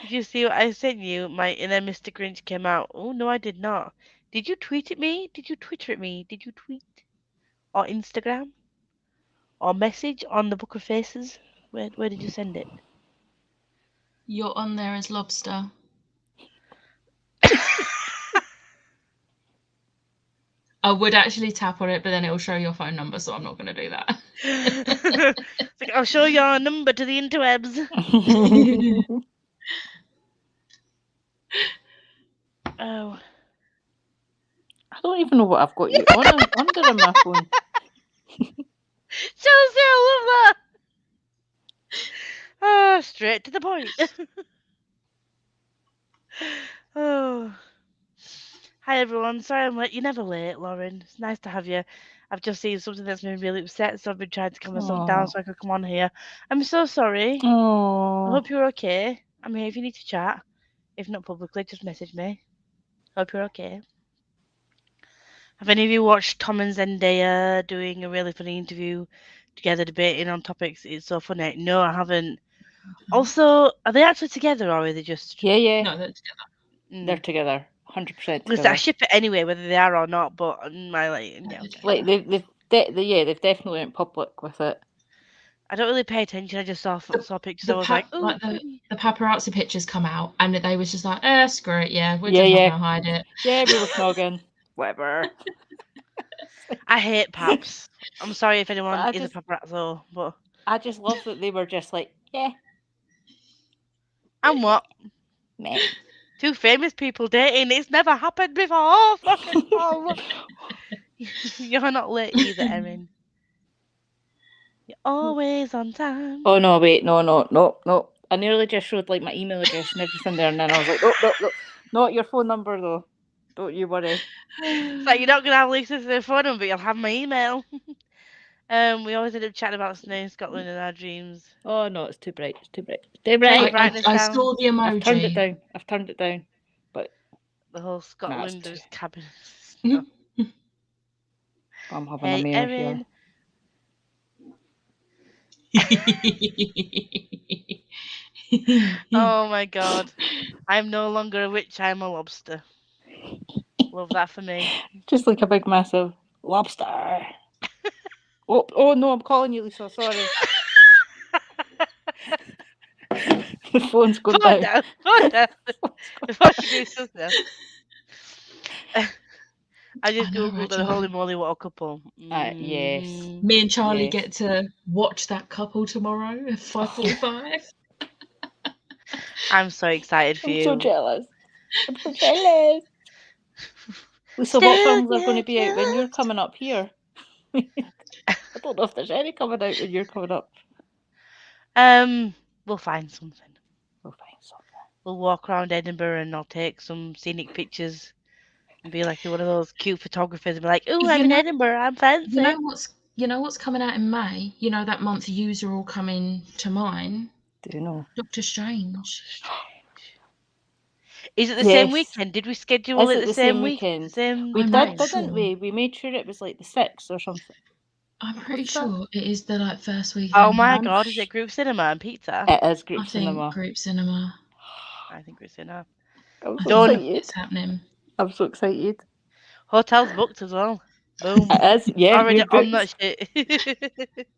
Did you see what I sent you? And then Mr. Grinch came out. Oh no, I did not. Did you tweet at me? Did you Twitter at me? Did you tweet or Instagram or message on the Book of Faces? Where did you send it? You're on there as Lobster. I would actually tap on it, but then it will show your phone number, so I'm not going to do that. It's like I'll show your number to the interwebs. Oh, I don't even know what I've got you on under in my phone. Chelsea, I love that. Ah, straight to the point. Oh, hi Hi everyone, sorry I'm late. You're never late, Lauren. It's nice to have you. I've just seen something that's made me really upset, so I've been trying to calm myself down Oh. so I could come on here. I'm so sorry. I Oh. hope you're okay. I'm here if you need to chat. If not publicly, just message me. Hope you're okay. Have any of you watched Tom and Zendaya doing a really funny interview together debating on topics? It's so funny. No, I haven't. Also, are they actually together or are they just... Yeah. No, that's They're together. 100% I together. ship it anyway, whether they are or not, but my yeah, okay. Like they've definitely went public with it. I don't really pay attention. I just saw pictures. I was like ooh. the paparazzi pictures come out, and they was just like, screw it, we're Yeah, just yeah. not gonna hide it. Yeah, we were snogging. Whatever. I hate paps. I'm sorry if anyone I is just- a paparazzo, but I just love that they were just like, yeah, and what? meh. Two famous people dating. It's never happened before. Fucking hell. You're not late either, Erin. You're always on time. Oh no, wait, no. I nearly just showed like my email address and everything there, and then I was like, no, not your phone number though. Don't you worry. It's like you're not gonna have Lisa's phone number, but you'll have my email. We always end up chatting about snow in Scotland in our dreams. Oh no, it's too bright. It's too bright. Too Turn bright. the brightness I down. saw the emoji. I've turned it down. But The whole Scotland too- there's cabins. Mhm. I'm having a Hey, meal Erin. Oh my god. I'm no longer a witch, I'm a lobster. Love that for me. Just like a big massive lobster. Oh no, I'm calling you, Lisa. Sorry. The phone's going Phone down. down. Before she goes something else. I just I know, googled right, a holy Charlie? moly what a couple. Yes. Me and Charlie Yes. get to watch that couple tomorrow at 5:45. I'm so excited for I'm you. so jealous. Lisa, what films are going to be out when you're coming up here? I don't know if there's any coming out when you're coming up. We'll find something. We'll find something. We'll walk around Edinburgh and I'll take some scenic pictures and be like one of those cute photographers and be like, "Ooh, I'm in Edinburgh. I'm fancy." You know what's coming out in May? You know that month yous are all coming to mine. Do you know? Doctor Strange. Is it the same weekend? Did we schedule it the same weekend? Same We I'm did, not didn't sure. we? We made sure it was like the 6th or something. I'm pretty sure it is the first weekend. Oh my god, is it group cinema and pizza? It is I group think cinema. group cinema. I think group cinema. I'm so Done. excited. It's happening. I'm so excited. Hotels booked as well. Boom. It is. Yeah, Already we're on booked. that shit.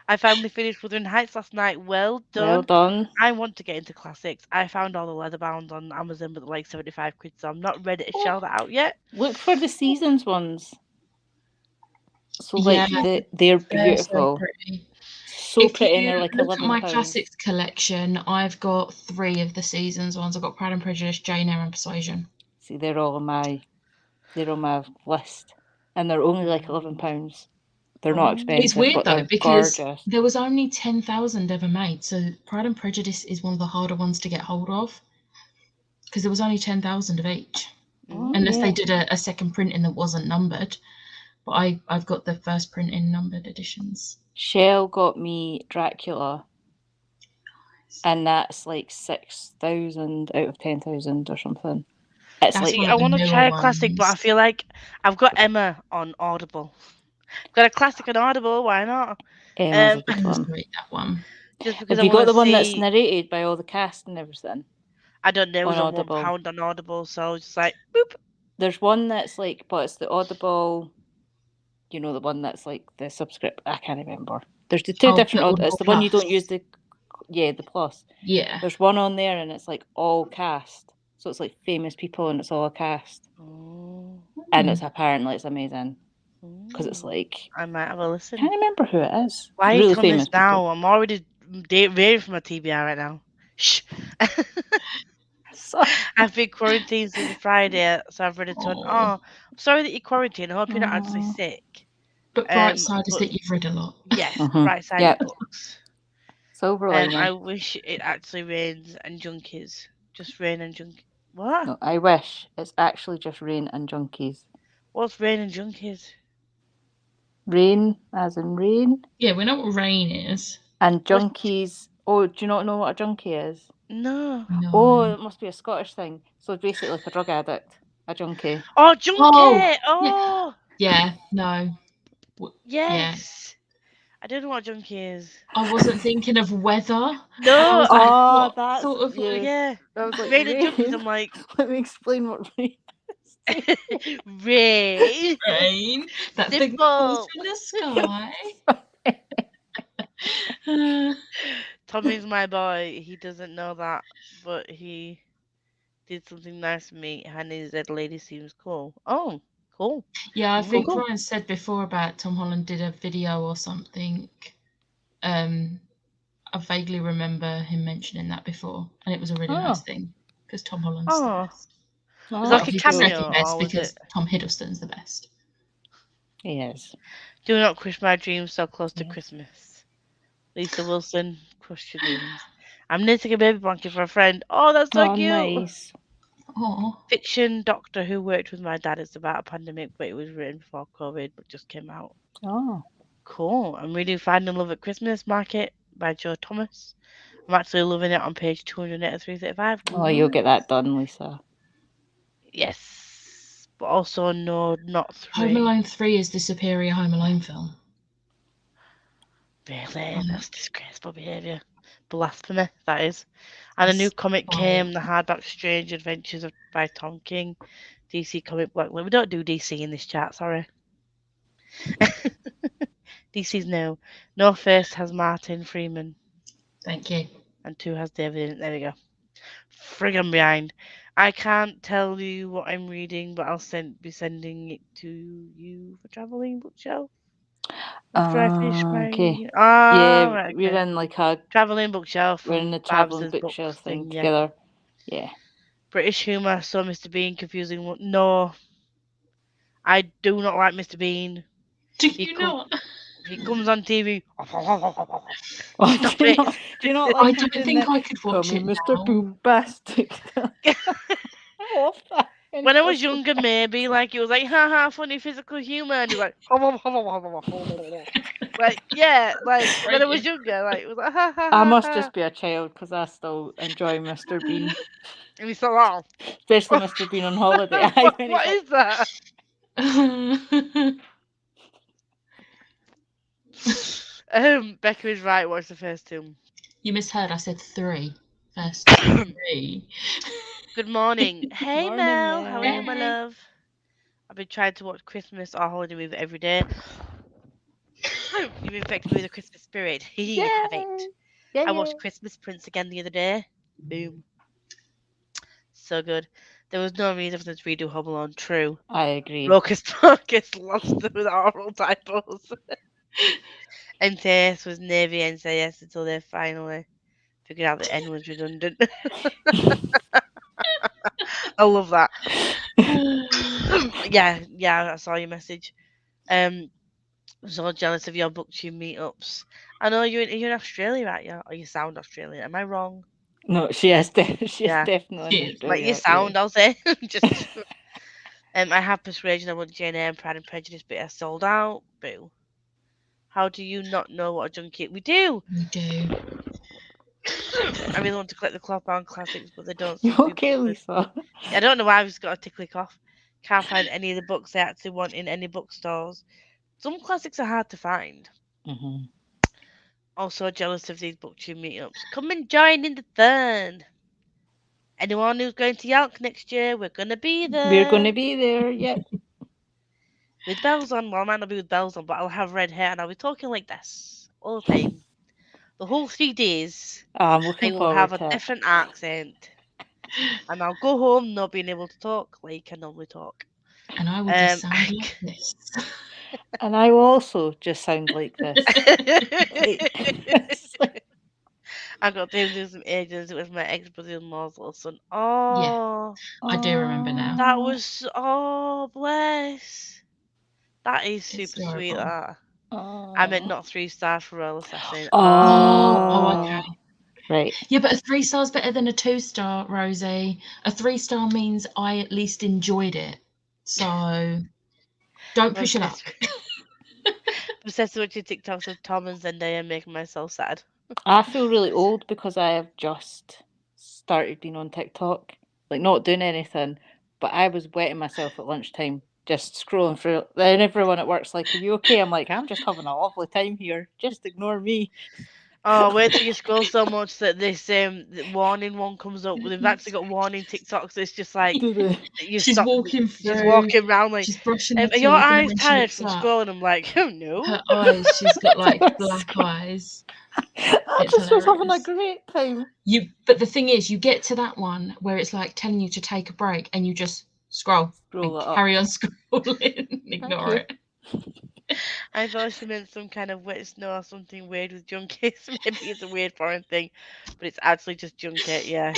I finally finished Wuthering Heights last night. Well done. Well done. I want to get into classics. I found all the leather bound on Amazon, but they're like 75 quid, so I'm not ready to shell that out yet. Look for the seasons ones. So Yeah, they're They're beautiful. so pretty. So If pretty, and you they're like look at my £11. classics collection, I've got 3 of the seasons ones. I've got Pride and Prejudice, Jane Eyre, and Persuasion. See, they're all on my list, and they're only like £11. They're not expensive. It's weird but though they're because gorgeous. there was only 10,000 ever made, so Pride and Prejudice is one of the harder ones to get hold of because there was only 10,000 of each, unless they did a second printing that wasn't numbered. But I've got the first printing numbered editions. Shell got me Dracula, and that's like 6,000 out of 10,000 or something. It's That's like one I of the want to newer try a classic, but I ones. feel like I've got Emma on Audible. Got a classic on Audible. Why not? Emma's a good Emma's one. great, that one. Just because Have I you got want the to one that's see. narrated by all the cast and everything? I don't know. It was on on Audible? £1 on Audible, so I was just like, boop. There's one that's like, but it's the Audible. You know, the one that's like the subscript. I can't remember. There's the two different. Audible It's the one you Plus. don't use the Plus. Yeah. There's one on there and it's like all cast. So it's like famous people and it's all a cast. And it's apparently it's amazing. Because it's like, I might have a listen. I can't remember who it is. Why are really you telling famous this now? people. I'm already raving from my TBR right now. Shh. I've been quarantined since Friday, so I've read a ton. Oh, I'm sorry that you're quarantined. I hope you're not actually sick. But bright side is that you've read a lot. Yes, bright side of books. Silver lining. I wish it actually rains and junkies. Just rain and junkies. What? No, I wish. It's actually just rain and junkies. What's Rain and Junkies? Rain, as in rain, Yeah, we know what rain is. and What? junkies. Oh, do you not know what a junkie is? No. Oh, No. it must be a Scottish thing. So it's basically like a drug addict, a junkie. Oh, Oh, Junkie! yeah. Oh, Yeah, no. Yeah. yes. I don't know what Junkie is. I wasn't thinking of weather. I No, was like, Oh, what that's sort of yeah. like yeah. I was like Rain and Junkies, rain. I'm like, Let me explain what rain is. Rain. rain? That thing that falls Simple. from the sky. Tommy's my boy. He doesn't know that, but he did something nice for me, and his dead lady seems cool. Oh, cool. Yeah, I Cool, think cool. Ryan said before about Tom Holland did a video or something. Um, I vaguely remember him mentioning that before, and it was a really nice Oh, thing because Tom Holland's the Oh, best. was it oh, Well, like a he's the cool. cameo, second best or was it because Tom Hiddleston's the best. Yes. Do Not Crush My Dreams So Close to Yeah. Christmas? Lisa Wilson, crush your dreams. I'm knitting a baby blanket for a friend. Oh, that's so Oh, cute. nice. Oh, Fiction Doctor Who worked with my dad. It's about a pandemic, but it was written before COVID, but just came out. Oh, Cool. I'm reading Finding Love at Christmas Market by Joe Thomas. I'm actually loving it on page 283-35. oh, you'll Woo. get that done, Lisa. Yes. But also, no, not Home 3. Alone 3 is the superior Home Alone film. Really? Um, That's disgraceful behaviour. Blasphemy, that is. And a new that's comic why came, The Hardback Strange Adventures by Tom King. DC Comic Black. We don't do DC in this chat, sorry. DC's no. No Face has Martin Freeman, Thank you. and 2 has David in it. There we go. Friggin' behind. I can't tell you what I'm reading, but I'll be sending it to you for Travelling Bookshelf after I finish my Okay. reading. Ah, Yeah, right, we're okay. in like a Travelling Bookshelf we're in from the traveling Babs's bookshelf books thing thing, yeah. together. Yeah. British humour, so Mr. Bean confusing. No, I do not like Mr. Bean. Do He you com- not? he comes on TV. Oh, Stop do you it! not? Do you not I like him don't doing think that? I could Call watch me it Mr. now. Boombastic. I love that. And he When I does was so younger, maybe like it was like haha funny physical humour, and he's like like yeah, like when I was Brilliant. younger, like it was like ha ha I ha must ha, just be a child because I still enjoy Mr. Bean, and he's like oh, especially Mr. Bean on holiday. I when he's what like, is that? Becca is right. Watch the first two. You misheard. I said 3. First 3. Good morning. Hey "Morning, Mel, how are you, Mel." my Hey. love? I've been trying to watch Christmas or holiday movie every day. You've infected me with the Christmas spirit. You have it. Yay! Yeah, I yeah. watched Christmas Prince again the other day. Boom. So good. There was no reason for them to redo Home Alone. True. I agree. Rocus Pocus lost them with oral typos. NCIS was Navy NCIS until they finally figured out that N was redundant. I love that. yeah, I saw your message. I'm so jealous of your booktube meetups. I know you're in Australia, right? Yeah, or you sound Australian. Am I wrong? No, she is. She is Yeah, definitely in Cheers. like you Australia. Yeah. sound. I'll say. Just. I have Persuasion. I want Jane Eyre and Pride and Prejudice, but I sold out. Boo. How do you not know what a junkie? We do. We do. I really want to collect the Clothbound classics, but they don't You seem to be okay, bothered. Lisa? I don't know why I've just got a tickly cough. Can't find any of the books I actually want in any bookstores. Some classics are hard to find. Mm-hmm. Also jealous of these booktube meetups. Come and join in the fun. Anyone who's going to Yelk next year, we're gonna be We're going to there. be there. Yep. With bells on. Well, I might not be with bells on, but I'll have red hair and I'll be talking like this all the time. The whole 3 days, I'm I looking will have forward a to it. different accent. And I'll go home not being able to talk like I normally talk. And I will just sound like this. And I will also just sound like this. Like, I got to do some agents with my ex-brother-in-law's little son. Yeah, Oh, I do remember now. that was oh bless. That is It's super sweet. adorable. That I meant oh. not 3 stars for Royal Assassin. Oh, Oh, okay. Right. Yeah, but a 3-star's better than a 2-star, Rosie. A 3-star means I at least enjoyed it. So don't I'm push your luck. obsessed, I'm obsessed with watching TikToks of Tom and Zendaya making myself sad. I feel really old because I have just started being on TikTok, like not doing anything, but I was wetting myself at lunchtime, just scrolling through. Then everyone at work's like, "Are you okay?" I'm like, "I'm just having a lovely time here. Just ignore me." Oh, wait till you scroll so much that this the warning one comes up. They've actually got warning TikToks. It's just like Do the you She's stop. walking She's through, walking around like, she's brushing her are your teeth, and then eyes when she tired looks from up, scrolling? I'm like, oh no. her eyes, she's got like just black eyes. I It's just was having a hilarious. great time. But the thing is, you get to that one where it's like telling you to take a break, and you just scroll and Scroll it up. carry on scrolling, Thank ignore you. it. I thought she meant some kind of wet snow or something weird with junkies. Maybe it's a weird foreign thing, but it's actually just junket. Yeah,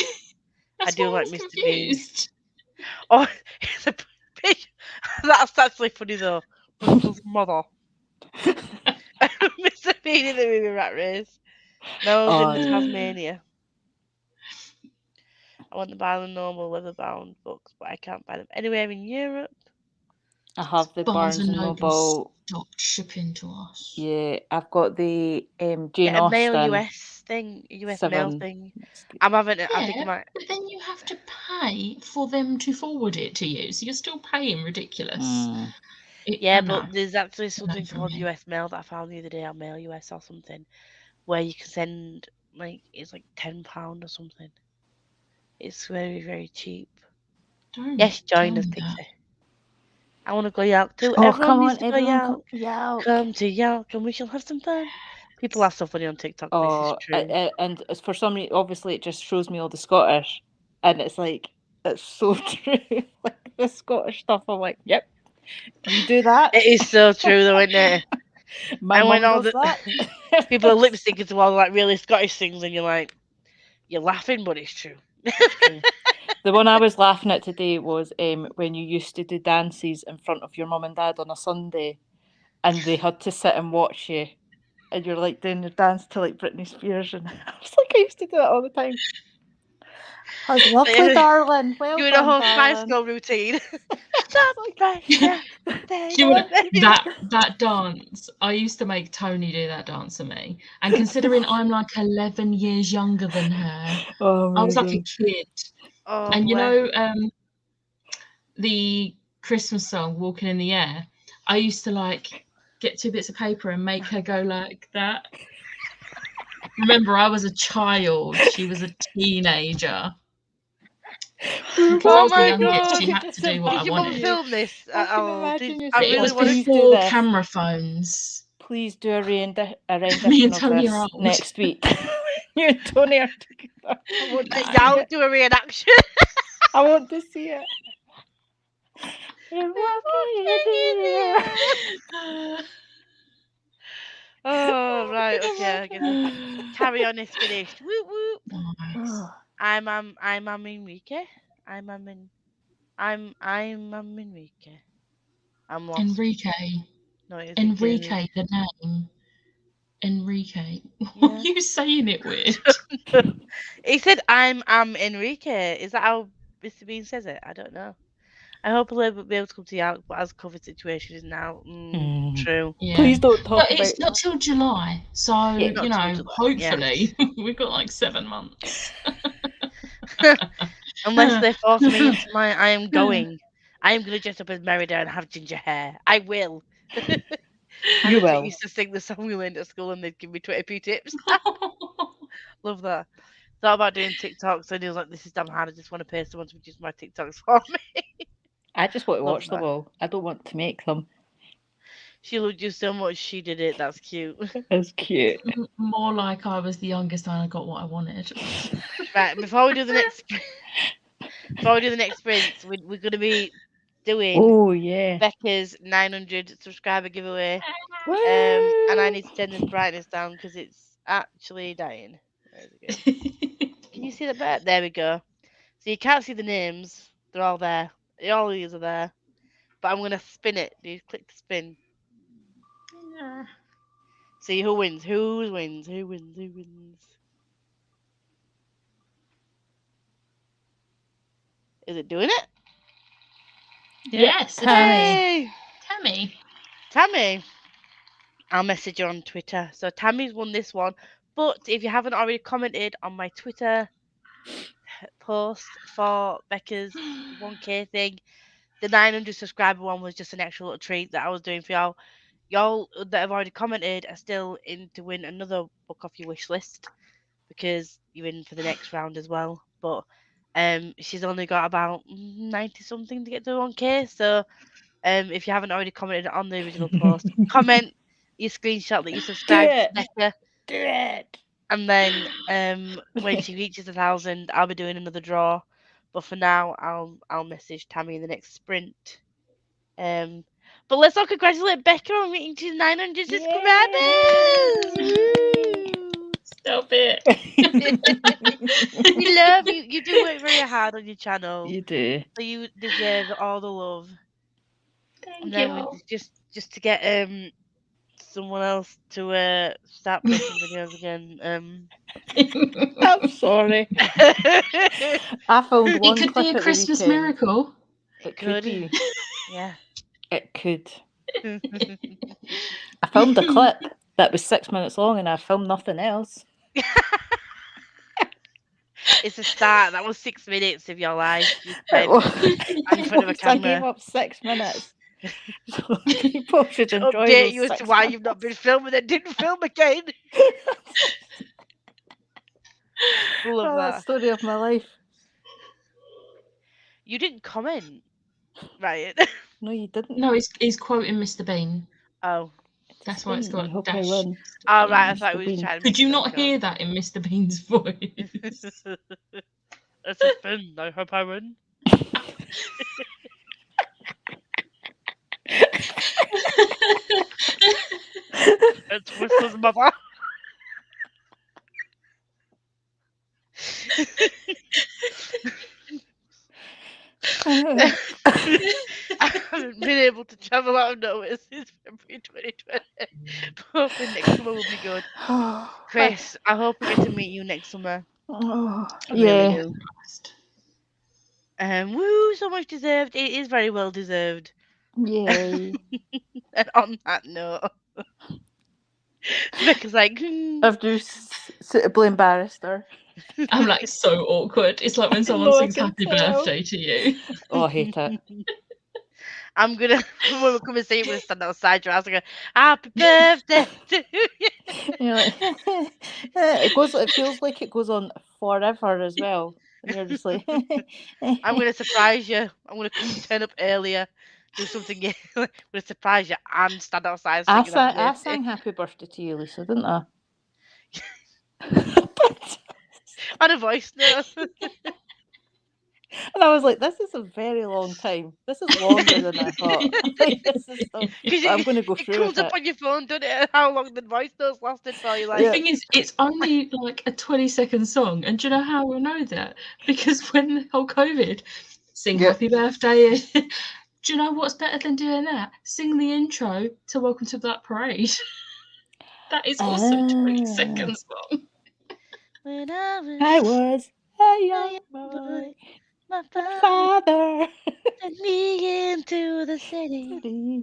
I That's do why I like was Mr. Bean. confused. Oh, it's a big. That's actually funny though. Buster's mother, Mr. Bean in the movie Rat Race. No, I was in Oh, the yeah. Tasmania. I want to buy the normal leather-bound books, but I can't buy them anywhere in Europe. I have the Barnes Barnes and and Noble Noble. stopped shipping to us. Yeah, I've got the Jane Get a mail Austen US thing, a US mail 7. thing. That's good. I'm having it. I think I Yeah, might. but then you have to pay for them to forward it to you, so you're still paying ridiculous. Mm. Yeah, I know, but there's actually no something from called me. US Mail that I found the other day on Mail US or something, where you can send like it's like £10 or something. It's very very cheap. Don't Yes, tell join us, me that. Pixie. I want to go Yalk too. Oh, Everyone come needs on, to go everyone, come. Yalk. Yalk. Come to Yalk and we shall have some fun. People are so funny on TikTok. This is Oh, true. and it's for some reason, obviously, it just shows me all the Scottish, and it's like, it's so true. Like the Scottish stuff, I'm like, yep, we do It that. is so true though, isn't it? My And when mum all does the that. people are lip syncing to all the, like really Scottish things, and you're like, you're laughing, but it's true. It's true. The one I was laughing at today was when you used to do dances in front of your mum and dad on a Sunday, and they had to sit and watch you, and you're like doing your dance to like Britney Spears, and I was like, I used to do that all the time. I was lovely, darling. Well Doing a done, whole Spice darling. Girl routine. Stop Like, pressure. Take Do you a want baby. that dance? I used to make Tony do that dance for me, and considering I'm like 11 years younger than her, oh I my was like a god. kid. Oh And bless. the Christmas song "Walking in the Air," I used to like get 2 bits of paper and make her go like that. Remember, I was a child; she was a teenager. Poor Because I Oh was the my Bobby. youngest, I god. she can had to just do what I Did your mum imagine wanted. you. film this I at can all? imagine you I saying, It really was want to. please do before this. camera phones. Please do a Me rendition and of Tony are this old. next week. You and Tony are together. I want to Let see y'all it. do a reenaction. I want to see it. We're We're walking in walking in the the air. air. Oh right, okay. I guess carry on is finished. Whoop whoop. Nice. I'm Enrique. I'm Enrique. I'm lost. Enrique. No, it isn't Enrique. Enrique, the name. Enrique. Why are Yeah. you saying it weird? He said I'm Enrique. Is that how Mr. Bean says it? I don't know. I hope we'll be able to come to York, but as COVID situation is now, Mm. true. Yeah. Please don't But talk about it's not that. till July. So, Yeah. Not till July. Yes. hopefully we've got like 7 months. Unless they force me into my I am going. I am gonna dress up as Merida and have ginger hair. I will. You Hannah will. used to sing the song we learned at school and they'd give me 20p tips. Love that. Thought about doing TikToks and he was like, this is damn hard. I just want to pay someone to produce my TikToks for me. I just want to Love watch them that. all. I don't want to make them. She loved you so much she did it. That's cute. It's cute. More like I was the youngest and I got what I wanted. Right, before we do the next sprints, we're gonna be doing Oh yeah. Becca's 900 subscriber giveaway. And I Woo! need to turn this brightness down because it's actually dying. Where's it going? Can you see the better? There we go. So you can't see the names. They're all there. All these are there. But I'm gonna spin it. Do you click to spin? See who wins. Who wins? Who wins? Who wins? Is it doing it? Yes, it is. Hey, Tammy. Tammy. I'll message her on Twitter. So Tammy's won this one. But if you haven't already commented on my Twitter post for Becca's 1K thing, the 900 subscriber one was just an extra little treat that I was doing for y'all. Y'all that have already commented are still in to win another book off your wish list because you're in for the next round as well. But she's only got about 90 something to get to 1K. So if you haven't already commented on the original post, comment your screenshot that you subscribed to it. Becca. Do it. And then when she reaches 1,000, I'll be doing another draw. But for now, I'll message Tammy in the next sprint. But let's all congratulate Becca on reaching 900 subscribers! Woo! Stop it. We love you. You do work very hard on your channel, You do. so you deserve all the love. Thank And then you. just to get someone else to start posting videos again. I'm sorry. I filmed one It could clip be a at the Christmas weekend. miracle. It could Could. be. Yeah. It could. I filmed a clip that was 6 minutes long and I filmed nothing else. It's a start. That was 6 minutes of your life you It spent was. in front of a I gave camera. up 6 minutes. So people should To enjoy update those you as to 6 why minutes. you've not been filming and didn't film again. Love Oh, that. that story of my life. You didn't comment, right? No, you didn't. No, he's quoting Mr. Bean. Oh. That's why it's Bean, I got hope I dash. win. Oh, right. I Mr. thought we Bean. were trying to Could make you a not joke. hear that in Mr. Bean's voice? It's a spin. I hope I win. It's Whistler's mother. I haven't been able to travel out of nowhere since February 2020. Hoping next summer will be good. Chris, I hope we get to meet you next summer. Oh, I really yeah. do. Woo, so much deserved. It is very well deserved. Yay. And on that note, Becca's like, I've just suitably embarrassed her. I'm like so awkward. It's like when someone know, I sings can happy tell. birthday to you. Oh, I hate it. I'm gonna when we come and see you, I'm gonna stand outside your house and go, happy birthday to you. You're like, it goes. It feels like it goes on forever as well. And you're just like, I'm gonna surprise you. I'm gonna come turn up earlier, do something. I'm gonna surprise you and stand outside singing happy I birthday. sang happy birthday to you, Lisa, didn't I? On a voice note. And I was like, this is a very long time. This is longer than I thought. Like, this is Because I'm going to go it through comes with up it. on your phone, doesn't it? How long the voice notes lasted for you? The Like, thing is, it's only like a 20-second song. And do you know how we'll know that? Because when the whole COVID, sing Yeah. happy birthday. Do you know what's better than doing that? Sing the intro to Welcome to Black Parade. That is also 20 seconds long. when I was a young boy, my my father father. sent me into the city City.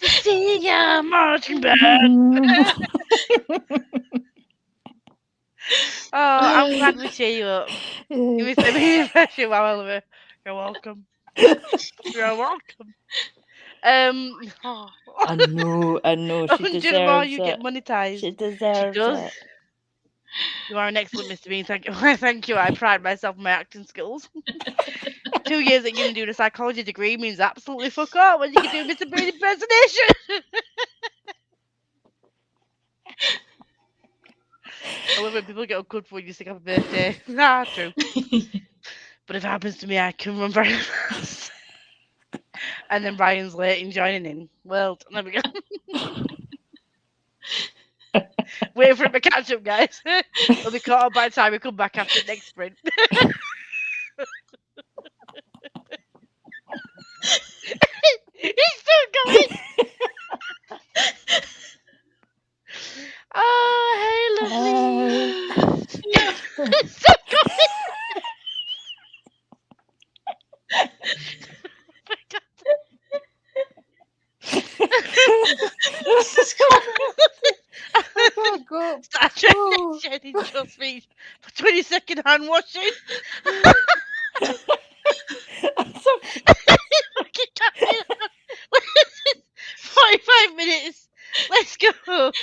to see a marching band. Oh, I'm glad we cheer you up. Give me some impression, Oliver. You're welcome. You're welcome. Oh. I know, she 100 more, deserves you get it. monetized. She deserves does. it. You are an excellent Mr. Bean. Thank you. Thank you. I pride myself on my acting skills. 2 years at uni doing a psychology degree means absolutely fuck all when you can do Mr. Bean impersonation. I love when people get good for when you sing happy birthday. Ah, true. But if it happens to me, I can run very fast. And then Ryan's late in joining in. Well, there we go. Wait for him to catch up, guys. He'll be caught up by the time we come back after the next sprint. He's still going. Oh, hey, lovely. He's still going. my God. This is crazy. I can't go. Start trying Oh. to in Joe's feet for 20-second hand washing. I'm so- Fucking carry on. 45 minutes. Let's go.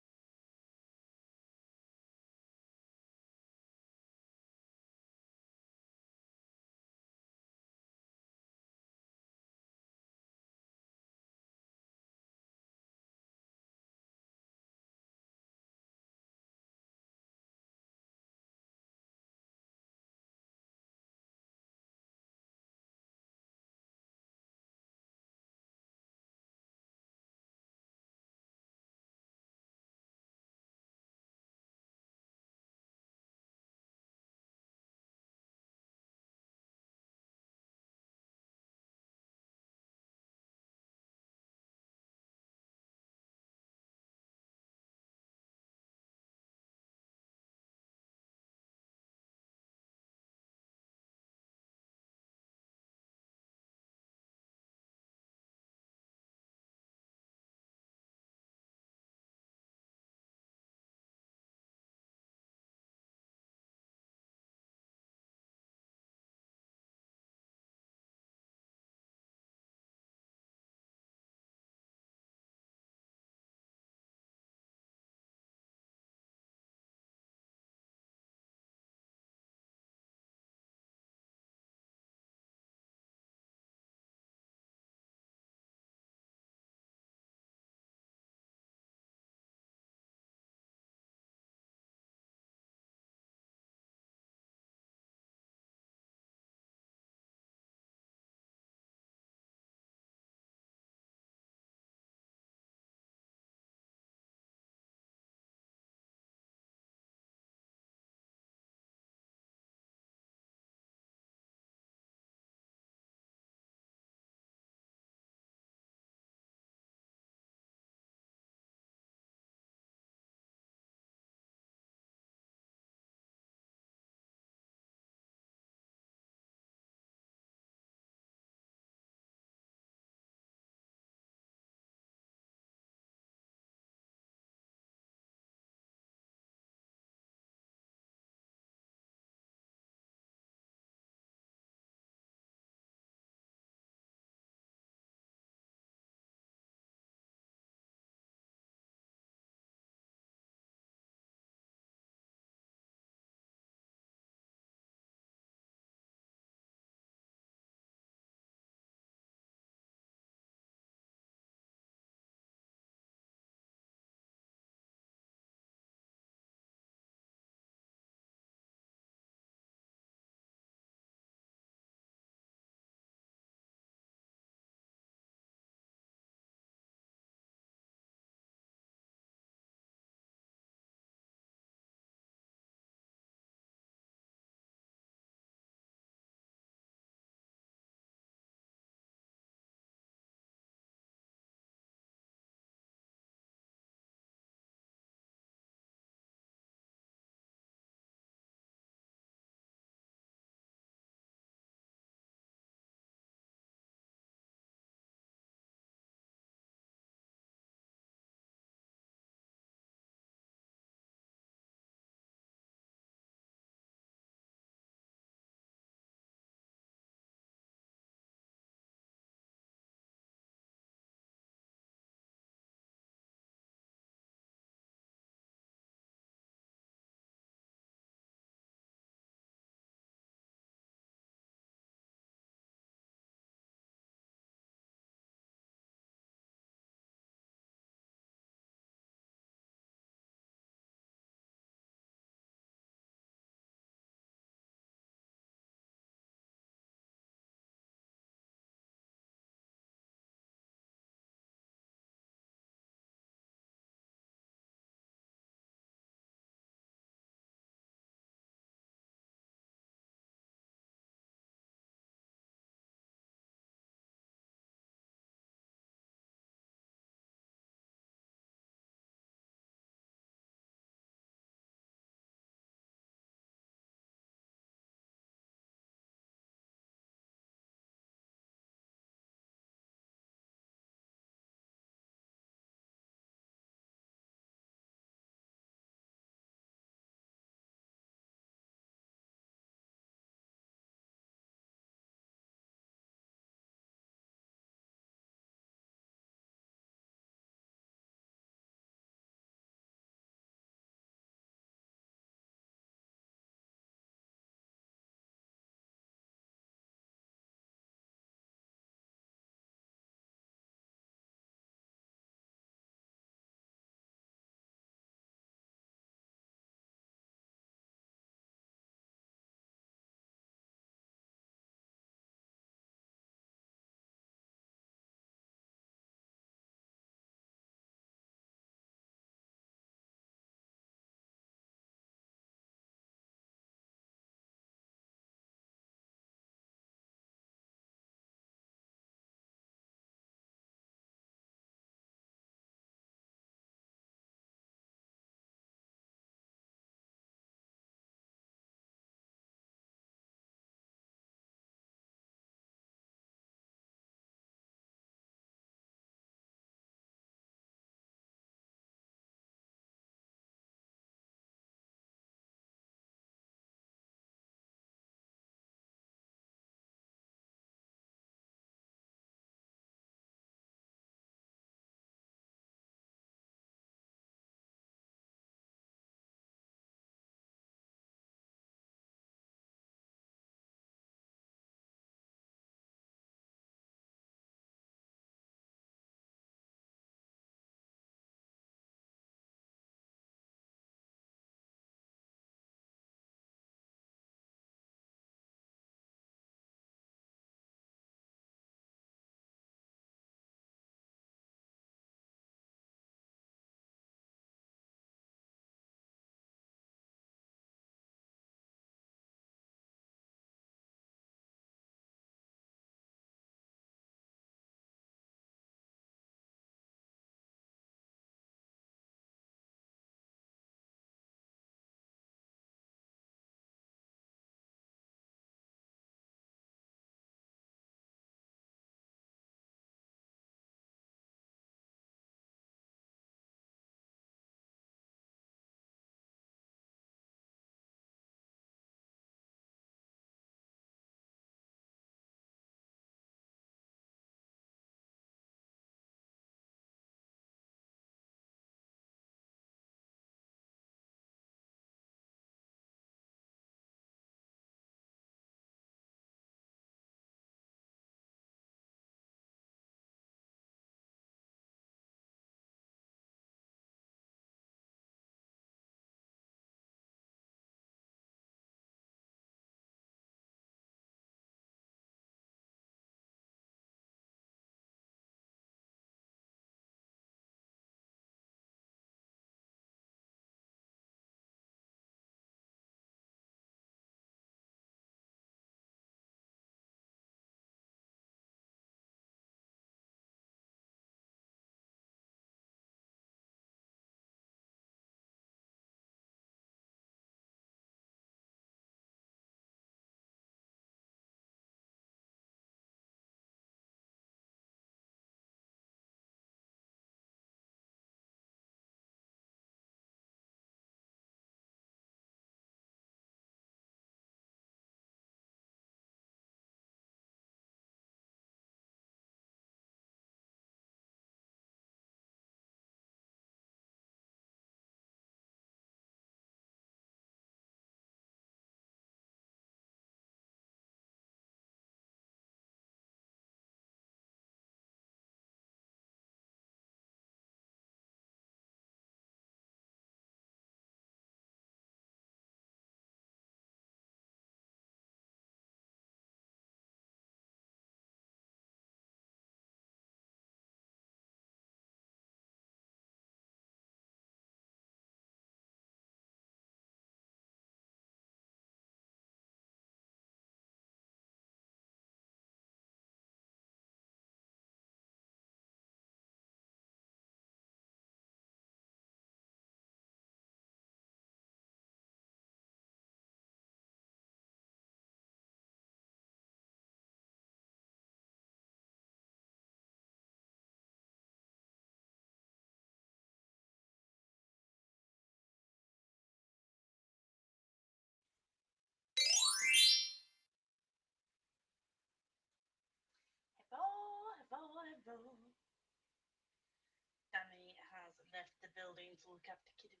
left the building to look after kittens.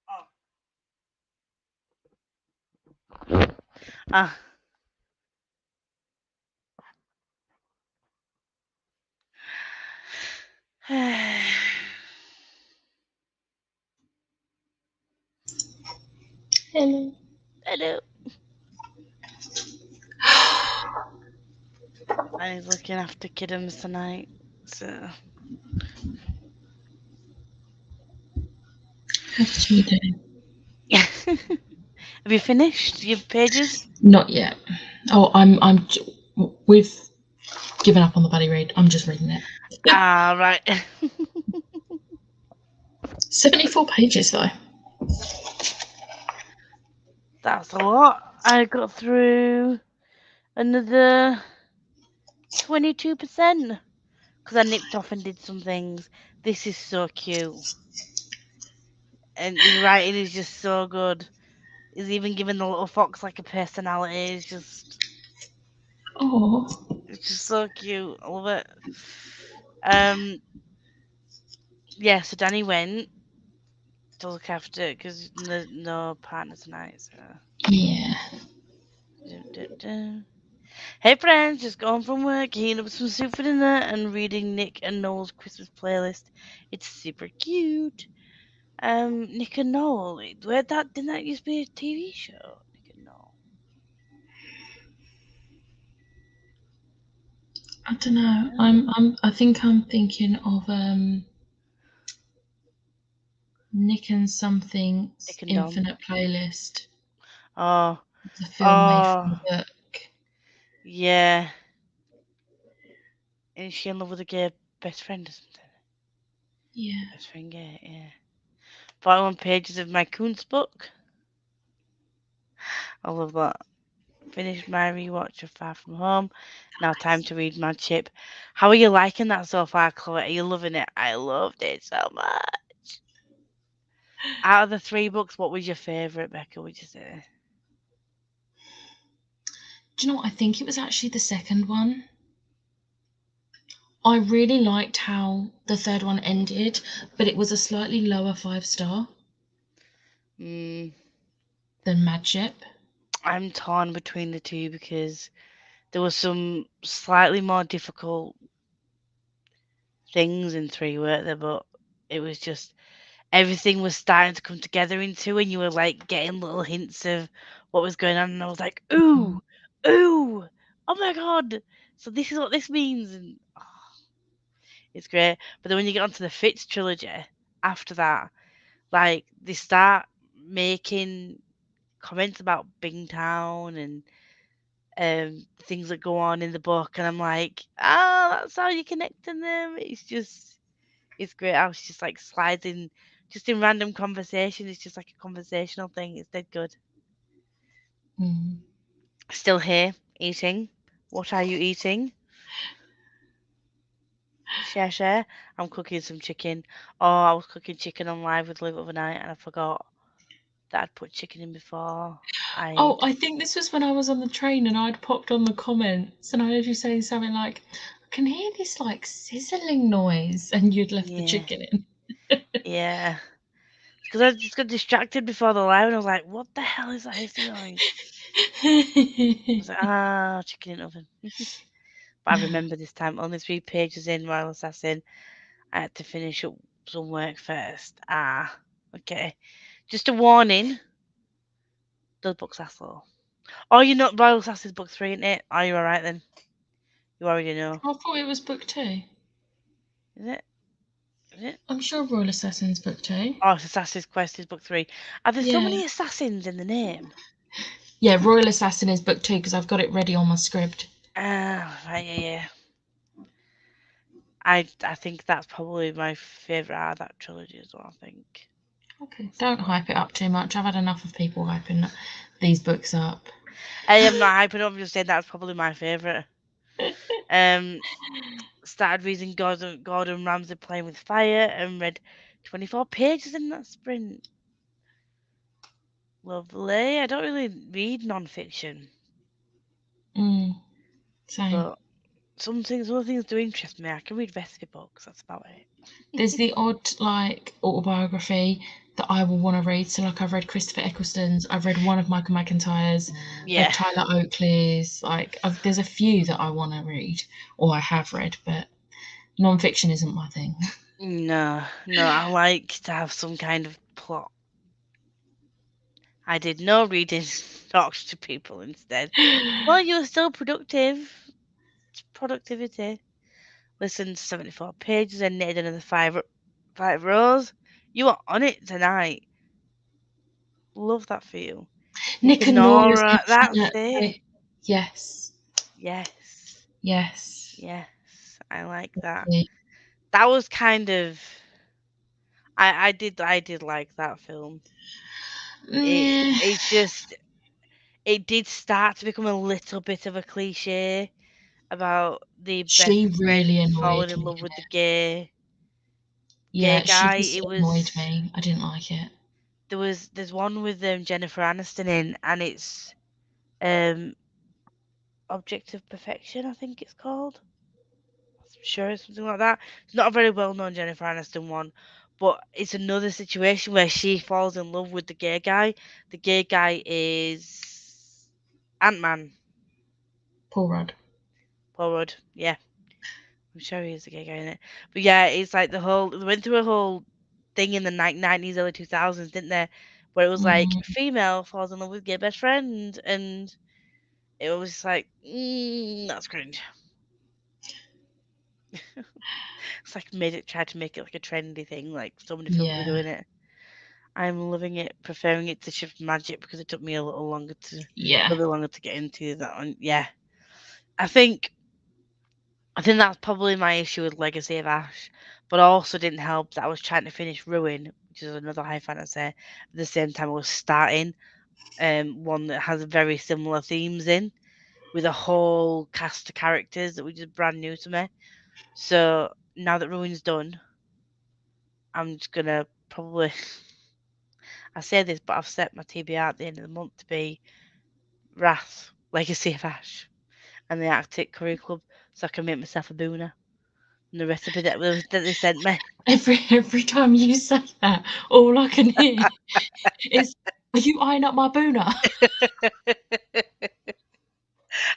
Oh, ah. Hello. Hello. And he's looking after kittens tonight. So How did you do? have you finished your pages? Not yet. Oh, we've given up on the buddy read. I'm just reading it. Ah, right. 74 pages though. That's a lot. I got through another 22% because I nipped off and did some things. This is so cute. And his writing is just so good. He's even given the little fox like a personality. Oh, It's just so cute. I love it. Um, yeah. So Danny went to look after because no partner tonight. So. yeah. Dun, dun, dun. Hey friends, just gone from work, heating up some soup for dinner and reading Nick and Noel's Christmas playlist. It's super cute. Nick and Noel, where that didn't that used to be a TV show? Nick and Noel. I don't know. Oh, I think I'm thinking of Nick and Something's Nick and Dom. Infinite Playlist. Oh, It's a film made from oh, the book. yeah. And is she in love with a gay best friend or something? Yeah. Best friend gay, yeah. 41 pages of my Coons book. I love that. Finished my rewatch of Far From Home. Now time to read my chip. How are you liking that so far, Chloe? Are you loving it? I loved it so much. Out of the three books, what was your favourite, Becca, would you say? Do you know what? I think it was actually the second one. I really liked how the third one ended, but it was a slightly lower 5 star Mm, than Madship. I'm torn between the two because there were some slightly more difficult things in three, weren't there? But it was just everything was starting to come together in two, and you were like getting little hints of what was going on, and I was like, Mm. ooh, ooh, oh my god! So this is what this means, and it's great. But then when you get onto the Fitz trilogy, after that, like they start making comments about Bingtown and things that go on in the book, and I'm like, ah, that's how you're connecting them. It's great how she just like slides in just in random conversation. It's just like a conversational thing. It's dead good. Mm. Still here eating. What are you eating? Share, share. I'm cooking some chicken. Oh, I was cooking chicken on live with Liv overnight, and I forgot that I'd put chicken in before. Oh, I'd I think this was when I was on the train and I'd popped on the comments and I heard you saying something like, I can hear this like sizzling noise, and you'd left the yeah, chicken in. yeah. Because I just got distracted before the live, and I was like, "What the hell is that hissing noise?" I was like, "Ah, chicken in oven." But I remember this time, only 3 pages in Royal Assassin, I had to finish up some work first. Ah, okay. Just a warning, those books are slow. Oh, you're not Royal Assassin's book 3, isn't it? Are you alright then? You already know. I thought it was book 2. Is it? Is it? I'm sure Royal Assassin's book 2. Oh, it's Assassin's Quest is book 3. Are there so Yeah. many assassins in the name? Yeah, Royal Assassin is book 2 because I've got it ready on my script. Ah, right, yeah, yeah. I think that's probably my favourite out of that trilogy as well, I think. Okay, don't hype it up too much. I've had enough of people hyping these books up. I am not hyping up, I'm just saying that's probably my favourite. Um, started reading Gordon Ramsay Playing with Fire and read 24 pages in that sprint. Lovely. I don't really read non-fiction, Mm, same. but some other things do interest me. I can read recipe books. That's about There's it. the odd like autobiography that I will want to read. So like I've read Christopher Eccleston's, I've read one of Michael McIntyre's, read Yeah. Tyler Oakley's. There's a few that I want to read or I have read, but non-fiction isn't my thing. No, no, I like to have some kind of plot. I did no reading, talked to people instead. Well, you're still productive. It's productivity. Listen to 74 pages and knitted another five rows. You are on it tonight. Love that for you. Nick Nick and and Nora's Nora, that's Infinite it. Play. Yes, Yes, yes. yes, I like that. Okay. That was kind of I did like that film. Yeah, It's just it did start to become a little bit of a cliche about the best she really friend falling annoyed in me. love with the gay Yeah, she guy. just It annoyed was me. I didn't like it. there's one with Jennifer Aniston in, and it's um Object of Perfection, I think it's called. I'm sure it's something like that. It's not a very well known Jennifer Aniston one, but it's another situation where she falls in love with the gay guy. The gay guy is Ant-Man. Paul Rudd. Paul Rudd. Yeah, I'm sure he is the gay guy in it. But yeah, it's like they went through a whole thing in the 90s, early 2000s, didn't they? Where it was like Mm, female falls in love with gay best friend, and it was just like, that's cringe. It's like tried to make it like a trendy thing. Like so many films are yeah, doing it. I'm loving it, preferring it to Shift Magic because it took me a yeah, little bit longer to get into that one. Yeah, I think I think that's probably my issue with Legacy of Ash, but also didn't help that I was trying to finish Ruin, which is another high fantasy. At the same time, I was starting one that has very similar themes in, with a whole cast of characters that were just brand new to me. So now that Ruin's done, I'm just gonna probably I say this, but I've set my TBR at the end of the month to be Wrath, Legacy of Ash, and the Arctic Curry Club, so I can make myself a booner. And the recipe that they sent me. every time you say that, all I can hear is, "Are you eyeing up my booner?"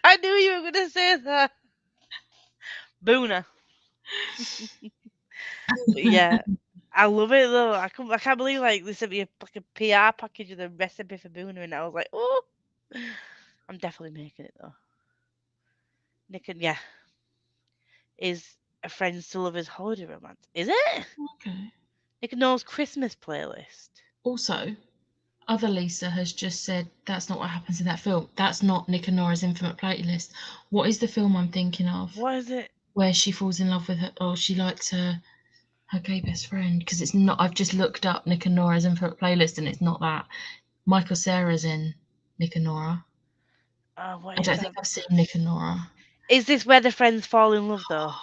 I knew you were gonna say that. Booner. But yeah, I love it though. I can't believe like they sent me like a PR package with a recipe for Booner, and I was like, oh, I'm definitely making it though. Nick and yeah, is a friends to lovers holiday romance. Is it? Okay. Nick and Noel's Christmas playlist. Also, other Lisa has just said that's not what happens in that film. That's not Nick and Nora's Infinite Playlist. What is the film I'm thinking of? What is it? Where she falls in love with her, or she likes her gay best friend? Because it's not. I've just looked up Nick and Nora's Infinite Playlist, and it's not that. Michael Cera's in Nick and Nora. What I is don't think that? I've seen Nick and Nora. Is this where the friends fall in love though?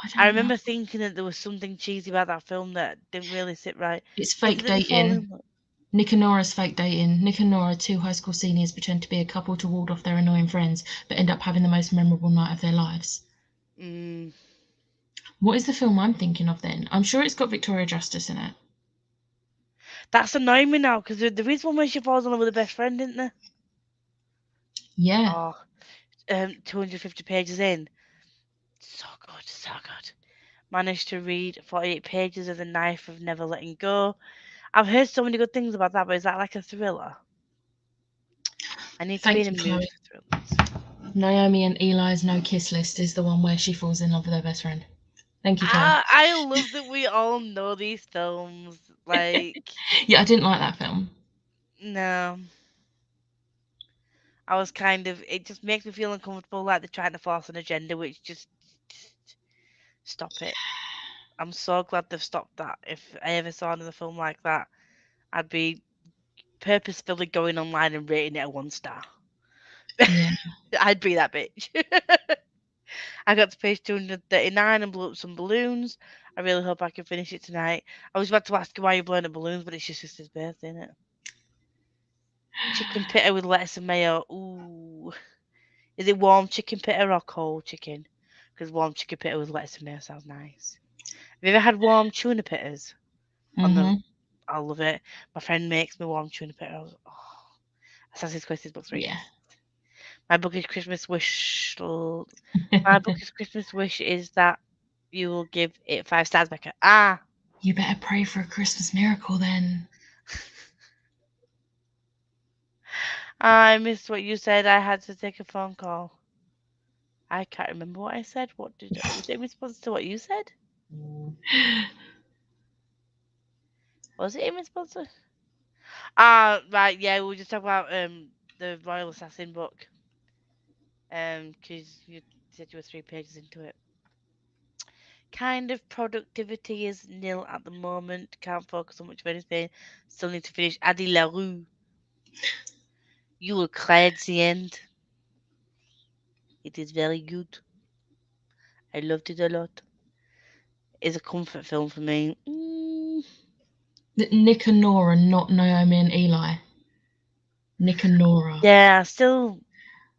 I I don't know. remember thinking that there was something cheesy about that film that didn't really sit right. It's Is it fake that they fall dating. in love? Nick and Nora's fake dating. Nick and Nora, two high school seniors, pretend to be a couple to ward off their annoying friends, but end up having the most memorable night of their lives. Mm, What is the film I'm thinking of then? I'm sure it's got Victoria Justice in it. that's annoying me now because there is one where she falls in love with her best friend, isn't there? Yeah. Oh, 250 pages in. So good, so good. Managed to read 48 pages of The Knife of Never Letting Go. I've heard so many good things about that, but is that like a thriller? I need to be Thank in a you, mood Chloe. for thrillers. Naomi and Eli's no kiss list is the one where she falls in love with her best friend. Thank you, Chloe. I love that we all know these films. Like, Yeah, I didn't like that film. no. I was kind of, it just makes me feel uncomfortable, like they're trying to force an agenda, which just stop it. I'm so glad they've stopped that. If I ever saw another film like that, I'd be purposefully going online and rating it a 1 star. Yeah. I'd be that bitch. I got to page 239 and blew up some balloons. I really hope I can finish it tonight. I was about to ask you why you're blowing up balloons, but it's just his birthday, isn't it? Chicken pitta with lettuce and mayo. Ooh. Is it warm chicken pitta or cold chicken? Because warm chicken pitta with lettuce and mayo sounds nice. Have you ever had warm tuna pittas? On the, Mm-hmm. I love it. My friend makes me warm tuna pitta. Oh, Assassin's Creed books right. Yeah. My book's Christmas wish. My book's Christmas wish is that you will give it 5 stars, Becca. Ah, You better pray for a Christmas miracle then. I missed what you said. I had to take a phone call. I can't remember what I said. What was it in response to what you said? Was it in response to? Ah, right. Yeah, we were just talking about the Royal Assassin book. Because you said you were 3 pages into it. Kind of productivity is nil at the moment. Can't focus on much of anything. Still need to finish Adi LaRue. You will cry at the end. It is very good. I loved it a lot. It's a comfort film for me. Nick and Nora, not Naomi and Eli. Nick and Nora. Yeah, still.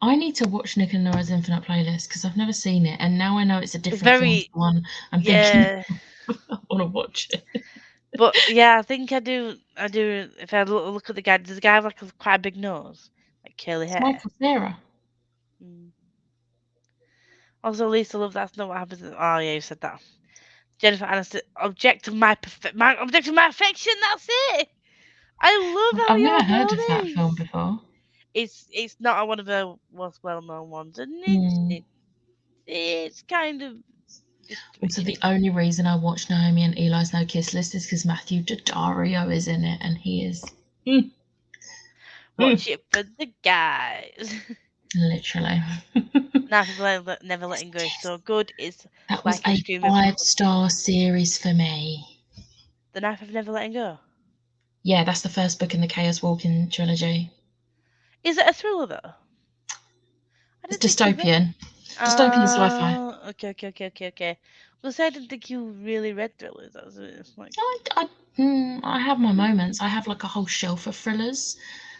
I need to watch Nick and Nora's Infinite Playlist because I've never seen it, and now I know it's a It's different film to very. the one I'm thinking Yeah. I want to watch it. But yeah, I think I do. I do. If I look at the guy, does the guy have like quite a big nose, like curly It's hair? Michael Cera. Mm. Also, Lisa Love. That's not what happens. Oh yeah, you said that. Jennifer Aniston. My object of my affection. That's it. I love I've How never Your heard of that film Ponies. before. It's not one of the most well known ones, and Hmm. it's kind of just a bit Also, the shit. only reason I watch Naomi and Eli's No Kiss List is because Matthew Daddario is in it, and he is Watch it for the guys. literally. Never letting go is so good. It's That was like a a stream of 5-star series for me. The Knife of Never Letting Go. Yeah, that's the first book in the Chaos Walking trilogy. Is it a thriller though? I It's didn't think you read. dystopian. Dystopian and sci-fi. Okay. Well, so I didn't think you really read thrillers. That was it's like, I have my moments. I have like a whole shelf of thrillers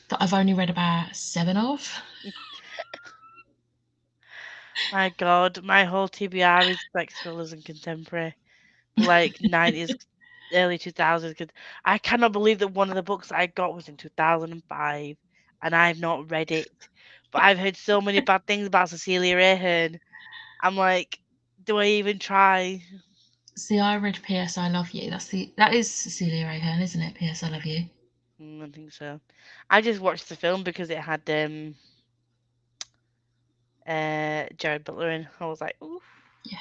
that I've only read about 7 of. my God, my whole TBR is like thrillers and contemporary, like 90s, early 2000s. I cannot believe that one of the books I got was in 2005, and I've not read it. But I've heard so many bad things about Cecilia Ahern. I'm like, do I even try? See, I read P.S. I Love You. That is Cecilia Ahern, isn't it? P.S. I Love You. I think so. I just watched the film because it had Jared Butler in. I was like, ooh, Yeah.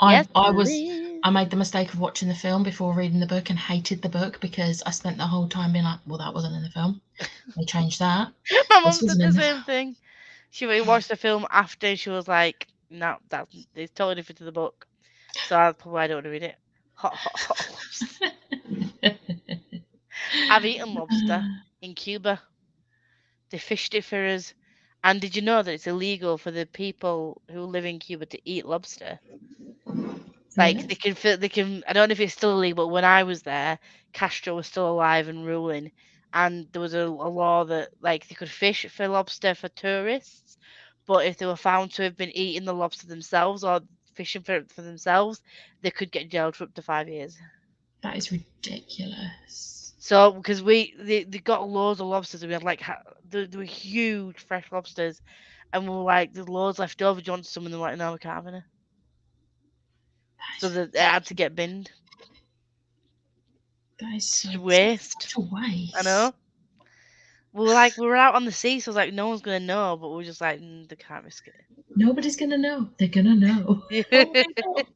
yes, I please. made the mistake of watching the film before reading the book and hated the book because I spent the whole time being like, well, that wasn't in the film. They changed that. My This mum said wasn't the in the same thing. She watched the film after and she was like, no, that's it's totally different to the book. So that's probably why I don't want to read it. Hot lobster. I've eaten lobster in Cuba. They fished it for us. And did you know that it's illegal for the people who live in Cuba to eat lobster? Like Really? they can. I don't know if it's still illegal, but when I was there, Castro was still alive and ruling, and there was a law that like they could fish for lobster for tourists, but if they were found to have been eating the lobster themselves or fishing for themselves, they could get jailed for up to 5 years. That is ridiculous. So because they got loads of lobsters, and we had like they were huge fresh lobsters, and we were like, there's loads left over. Do you want some? And they're like, no, we can't have any. That So is they had to get binned. That is Just such waste. a I waste. know. We were out on the sea, so I was like, no one's gonna know, but we were just like, they can't risk Nobody's gonna know. They're gonna know. Oh, it. they know.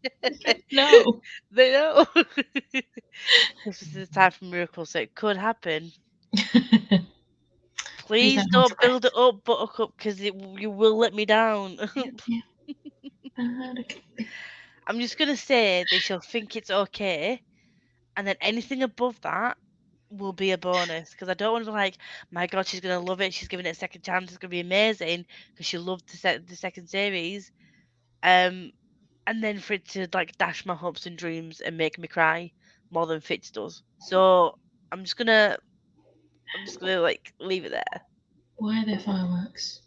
They know. They know. This is the time for miracles, so it could happen. Please Please don't hold don't your breath. build it up, Buttercup, because you will let me down. Yeah, yeah. Okay. I'm just gonna say they shall think it's okay, and then anything above that will be a bonus. Because I don't want to be like, my God, she's gonna love it. She's giving it a second chance. It's gonna be amazing because she loved the second series. Um, and then for it to like dash my hopes and dreams and make me cry more than Fitz does. So I'm just gonna like leave it there. Why are there fireworks?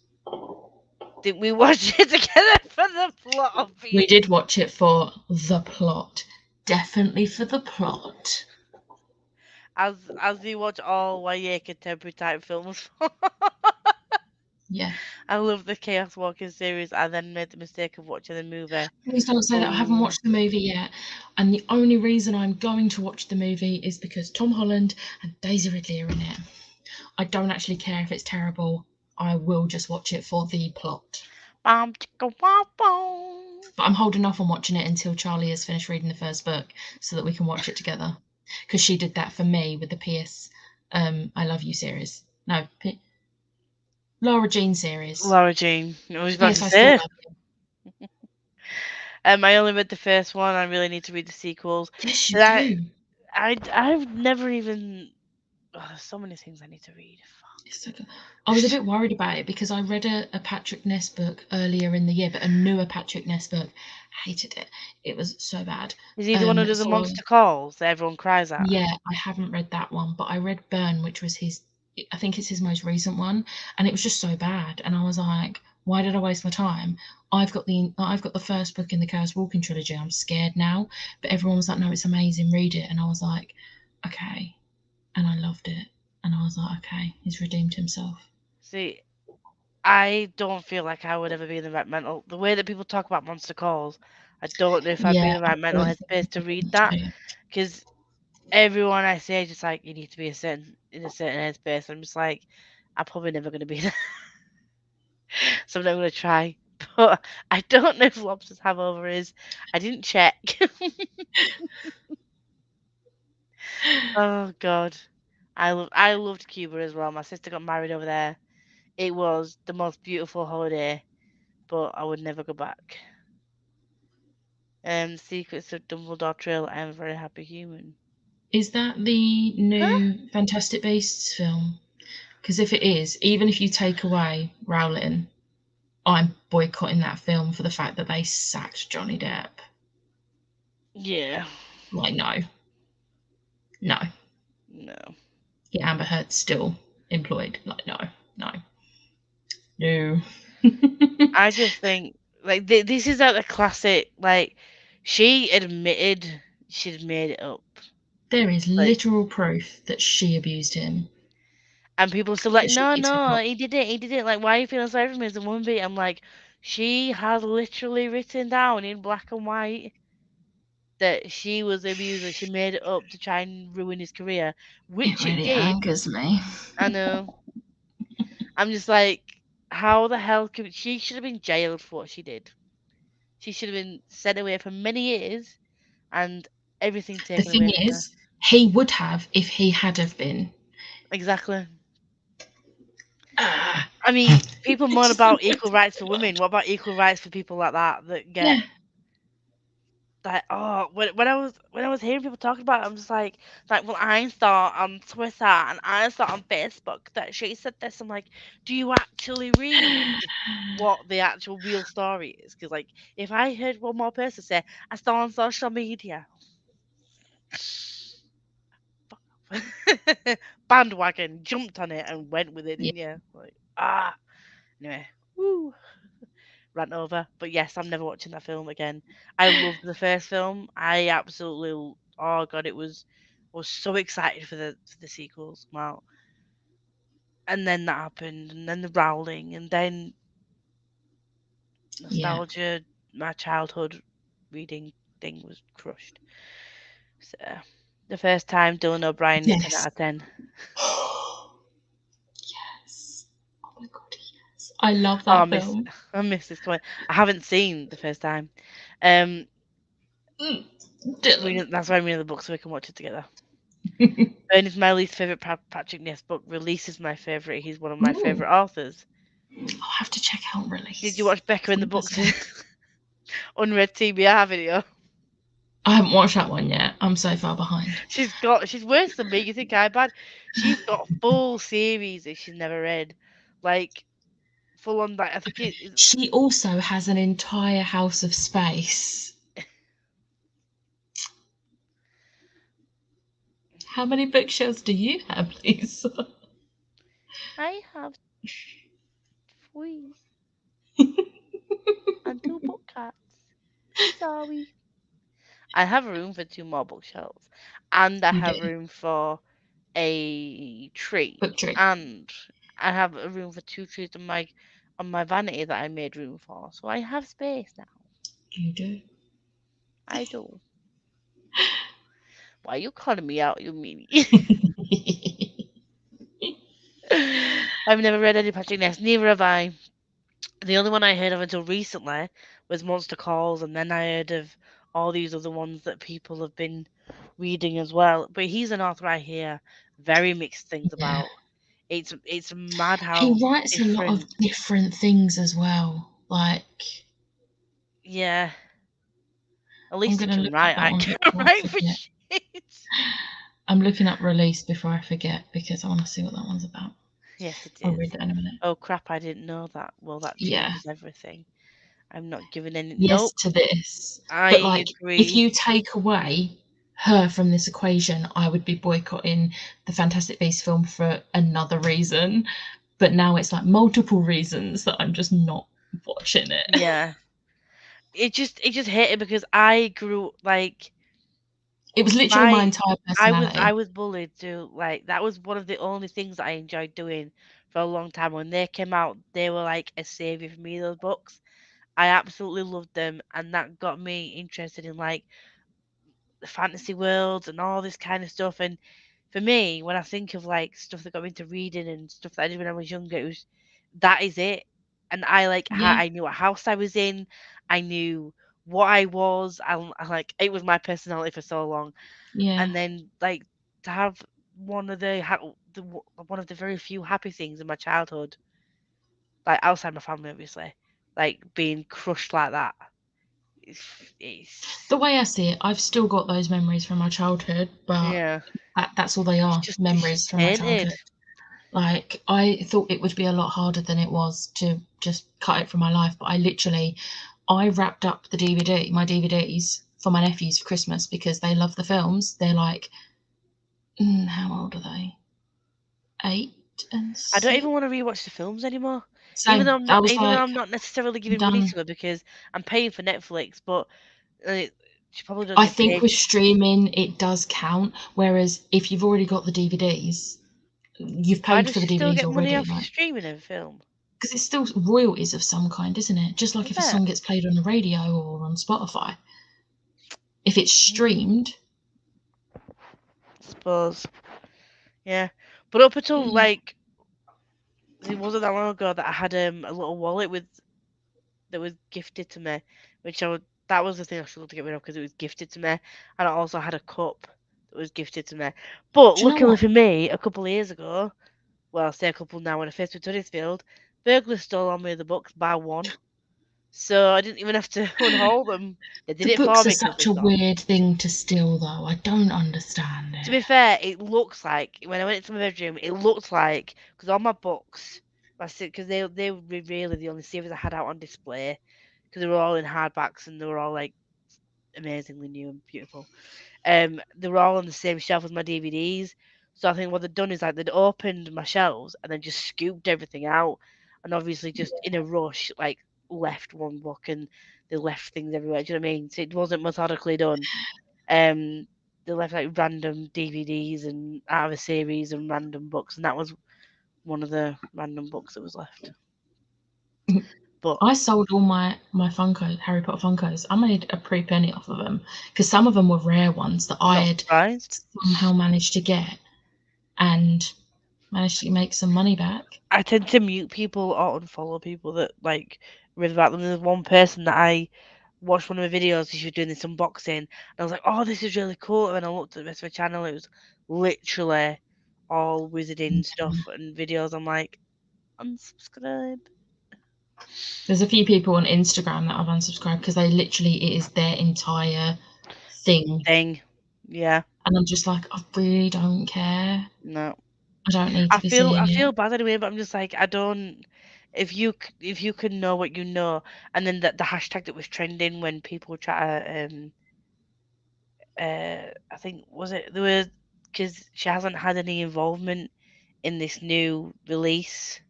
Did we watch it together for the plot, We obviously? did watch it for the plot. Definitely for the plot. As we watch all YA contemporary type films. Yeah. I love the Chaos Walking series. I then made the mistake of watching the movie. Please don't say that. I haven't Oh, watched the movie yet. And the only reason I'm going to watch the movie is because Tom Holland and Daisy Ridley are in it. I don't actually care if it's terrible. I will just watch it for the plot. bam, chicka, wah, boom. But I'm holding off on watching it until Charlie has finished reading the first book so that we can watch it together. Because she did that for me with the PS I Love You series. No, Laura Jean series. Laura Jean. I was about to P.S. I Still say. Love You. I only read the first one. I really need to read the sequels. Yes, you But do. I've never even. Oh, there's so many things I need to read. It's so good. I was a bit worried about it because I read a Patrick Ness book earlier in the year, but a newer Patrick Ness book. Hated it. It was so bad. Is he the one who does the So monster calls that everyone cries at? yeah, I haven't read that one, but I read Burn, which was his. I think it's his most recent one, and it was just so bad. And I was like, why did I waste my time? I've got the first book in the Chaos Walking trilogy. I'm scared now, but everyone was like, no, it's amazing. Read it, and I was like, okay, and I loved it, and I was like, okay, he's redeemed himself. See, I don't feel like I would ever be in the right mental. The way that people talk about monster calls, I don't know if I'd be Yeah, in the I right mental don't think headspace to read that. so. Because everyone I say is just like, you need to be in a certain headspace. I'm just like, I'm probably never going to be there. So I'm not going to try. But I don't know if lobsters have ovaries. I didn't check. Oh God, I loved Cuba as well. My sister got married over there. It was the most beautiful holiday, but I would never go back. Secrets of Dumbledore Trail. I am a very happy human. Is that the Huh? new Fantastic Beasts film? Because if it is, even if you take away Rowling, I'm boycotting that film for the fact that they sacked Johnny Depp. Yeah. Like, no, no. No. Get Amber Heard still employed. Like, no, no, no. I just think like this is like the classic. Like she admitted she'd made it up. There is Like literal proof that she abused him. and people are still like, That she no, beat him no, up. he did it, he did it. Like, why are you feeling sorry for me as a woman beat? I'm like, she has literally written down in black and white that she was the abuser. She made it up to try and ruin his career, It which it really did. angers me. I know. I'm just like, how the hell could she should have been jailed for what she did? She should have been sent away for many years and everything The taken thing away from her. is, he would have if he had have been. Exactly. Ah. I mean, people It's moan just so about good. equal rights for women. What about equal rights for people like that get Yeah, like, oh, when I was hearing people talking about it, I'm just like, well, I saw on Twitter and I saw on Facebook that she said this. I'm like, do you actually read what the actual real story is? Because like, if I heard one more person say, I saw on social media, bandwagon, jumped on it and went with it, yeah, didn't you? Like, ah, anyway, woo. Rant over. But yes, I'm never watching that film again. I loved the first film. I absolutely, oh god, was so excited for the sequels to come out. And then that happened, and then the Rowling, and then yeah. nostalgia. My childhood reading thing was crushed. So the first time Dylan O'Brien, 10 Yes. out of 10. Yes. Oh my god, yes. I love Oh, that film. I miss this comment. I haven't seen the first time. Um, Mm, Dylan. that's why I'm reading the book so we can watch it together. Burn is my least favourite Patrick Ness book. Release is my favourite. He's one of my Ooh, favourite authors. I'll have to check out Did you Release. watch Becca in the Books 100%. unread TBR video? I haven't watched that one yet. I'm so far behind. She's worse than me. You think I'm bad? She's got full series that she's never read, like full on. Like I think it is. She also has an entire house of space. How many bookshelves do you have, please? I have three. And two bookshelves. Sorry. I have room for two more bookshelves. And I You do. have room for a tree. Book tree. And I have a room for two trees on my vanity that I made room for. So I have space now. You do. I do. Why are you calling me out, you meanie? I've never read any Patrick Ness, neither have I. The only one I heard of until recently was Monster Calls, and then I heard of all these other ones that people have been reading as well. But he's an author I hear very mixed things Yeah. about. It's mad He how writes a lot of different. different things as well. Like, Yeah, at I'm least he gonna can look up write. that I one can't before I write for forget. shit. I'm looking up Release before I forget because I want to see what that one's about. Yes, it I'll is. read that in a minute. Oh crap! I didn't know that. Well, that Yeah. changes everything. I'm not giving any. Yes Nope. to this. But I like, if agree. you take away her from this equation, I would be boycotting the Fantastic Beasts film for another reason. But now it's like multiple reasons that I'm just not watching it. Yeah. It just hit it because I grew like It was literally my my entire I personality. was bullied to like that was one of the only things that I enjoyed doing for a long time. When they came out, they were like a savior for me, those books. I absolutely loved them, and that got me interested in like the fantasy worlds and all this kind of stuff. And for me, when I think of like stuff that got me into reading and stuff that I did when I was younger, that is it. And I like Yeah, I knew what house I was in, I knew what I was, I like it was my personality for so long. yeah. And then like to have one of one of the very few happy things in my childhood, like outside my family, obviously, like being crushed like that. It's, it's The way I see it, I've still got those memories from my childhood, but yeah, that's all they are, it's just memories from my tainted. childhood. Like, I thought it would be a lot harder than it was to just cut it from my life, but I wrapped up my DVDs for my nephews for Christmas because they love the films. They're like, how old are they? 8 and I don't 6. even want to rewatch the films anymore. So I was Even though like, I'm not necessarily I'm giving money done. to her because I'm paying for Netflix, but uh, she probably don't I get think paid. with streaming, it does count. Whereas if you've already got the DVDs, you've Why paid does for the she still DVDs get money already, off you like, streaming a film? because it's still royalties of some kind, isn't it? Just like Is if a it? song gets played on the radio or on Spotify. If it's Mm, streamed, suppose. Yeah. But up until mm, like it wasn't that long ago that I had a little wallet with that was gifted to me, which that was the thing I struggled to get rid of because it was gifted to me, and I also had a cup that was gifted to me. But do you know luckily what? for me, a couple of years ago, well, I'll say a couple now when I first went to Huddersfield, burglars stole all my other books by one. So I didn't even have to unhaul them. They did The it for books are me because such they're a gone. weird thing to steal, though. I don't understand To it. be fair, it looks like when I went into my bedroom, it looked like because all my books, because they were really the only series I had out on display because they were all in hardbacks and they were all like amazingly new and beautiful. They were all on the same shelf as my DVDs. So I think what they'd done is like they'd opened my shelves and then just scooped everything out, and obviously just in a rush like left one book and they left things everywhere. Do you know what I mean? So it wasn't methodically done. Um, they left like random DVDs and out of a series and random books, and that was one of the random books that was left. But I sold all my Funko Harry Potter Funkos. I made a pretty penny off of them because some of them were rare ones that I'm I not had surprised. somehow managed to get and managed to make some money back. I tend to mute people or unfollow people that like read about them. There's one person that I watched one of my videos. She was doing this unboxing, and I was like, "Oh, this is really cool." And then I looked at the rest of her channel. It was literally all wizarding stuff and videos. I'm like, unsubscribe. There's a few people on Instagram that I've unsubscribed because they literally it is their entire thing, Thing, yeah, and I'm just like, I really don't care. no. I don't need to be I seeing it. feel bad anyway, but I'm just like I don't. If you can know what you know, and then the hashtag that was trending when people try to I think was it there was because she hasn't had any involvement in this new release.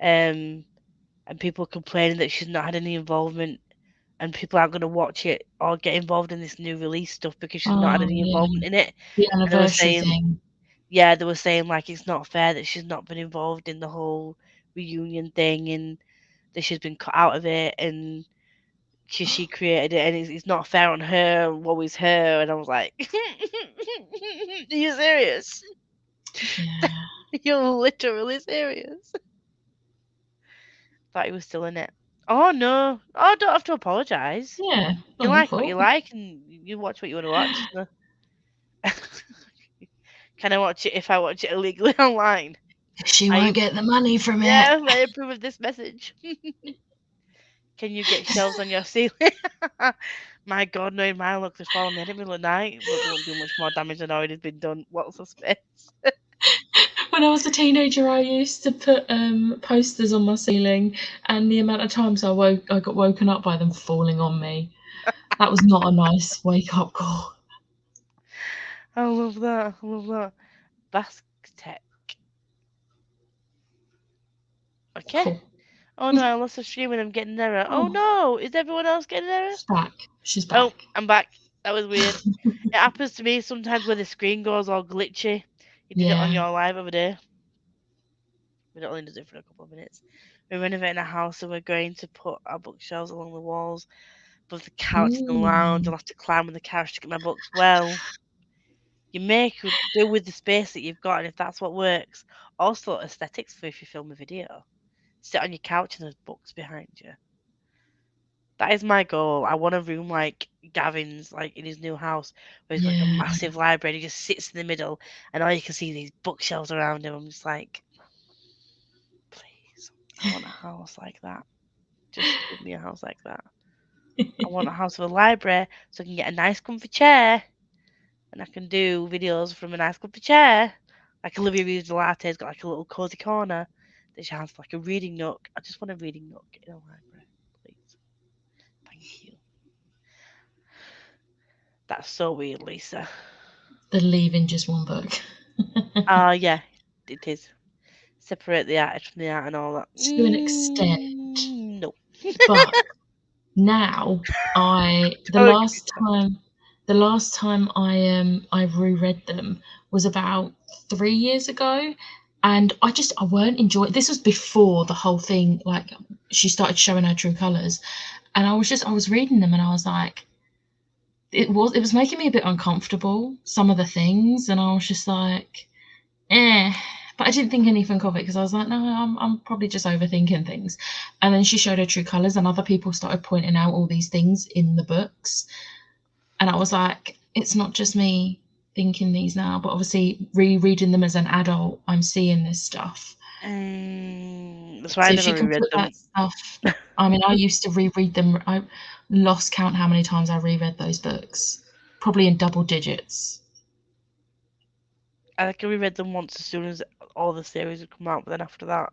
Um, and people complaining that she's not had any involvement, and people aren't going to watch it or get involved in this new release stuff because she's not had Oh any yeah, involvement in it. the And they were anniversary saying, thing. yeah, they were saying like it's not fair that she's not been involved in the whole reunion thing, and that she's been cut out of it, and she created it, and it's not fair on her. Woe is her. And I was like, are you serious? Yeah, You're literally serious. Thought he was still in it. Oh no! Oh, don't have to apologise. yeah, You not your like what you fault. like, and you watch what you want to watch. So. Can I watch it if I watch it illegally online? She I won't get the money from it. yeah, I approve of this message. Can you get shelves on your ceiling? My God, no, mine looks as fall on me. I didn't really like, but they won't do much more damage than already been done. What's the space? When I was a teenager, I used to put posters on my ceiling, and the amount of times I got woken up by them falling on me. That was not a nice wake up call. I love that. I love that. Basket. Okay. Cool. Oh no, I lost the stream and I'm getting an error. Oh Oh, no, is everyone else getting an error? she's back. She's Oh, back. I'm back. That was weird. It happens to me sometimes where the screen goes all glitchy. You did it on Yeah. your live over there. But it only does it for a couple of minutes. We're renovating a house, so we're going to put our bookshelves along the walls, above the couch in the lounge. Ooh. I'll have to climb on the couch to get my books. Well, you make do with the space that you've got, and if that's what works. Also, aesthetics for if you film a video. Sit on your couch and there's books behind you. That is my goal. I want a room like Gavin's, like in his new house, where he's got like a Yeah. massive library. He just sits in the middle, and all you can see these bookshelves around him. I'm just like, please, I want a house like that. Just give me a house like that. I want a house with a library so I can get a nice comfy chair, and I can do videos from a nice comfy chair. Like Olivia Reads the Latte's got like a little cozy corner that she has like a reading nook. I just want a reading nook in a library, please. Thank you. That's so weird, Lisa. The leaving just one book. Yeah, it is. Separate the artist from the art and all that. To an extent. No. But now Oh, the last time I reread them was about 3 years ago, and I weren't enjoying. This was before the whole thing, like she started showing her true colors, and I was reading them and I was like, it was making me a bit uncomfortable, some of the things, and I was just like, eh. But I didn't think anything of it because I was like, no, I'm probably just overthinking things. And then she showed her true colors, and other people started pointing out all these things in the books. And I was like, it's not just me thinking these now, but obviously rereading them as an adult, I'm seeing this stuff. That's why I So if never you can reread put them. that stuff, I mean, I used to reread them. I lost count how many times I reread those books, probably in double digits. I think I reread them once as soon as all the series had come out, but then after that,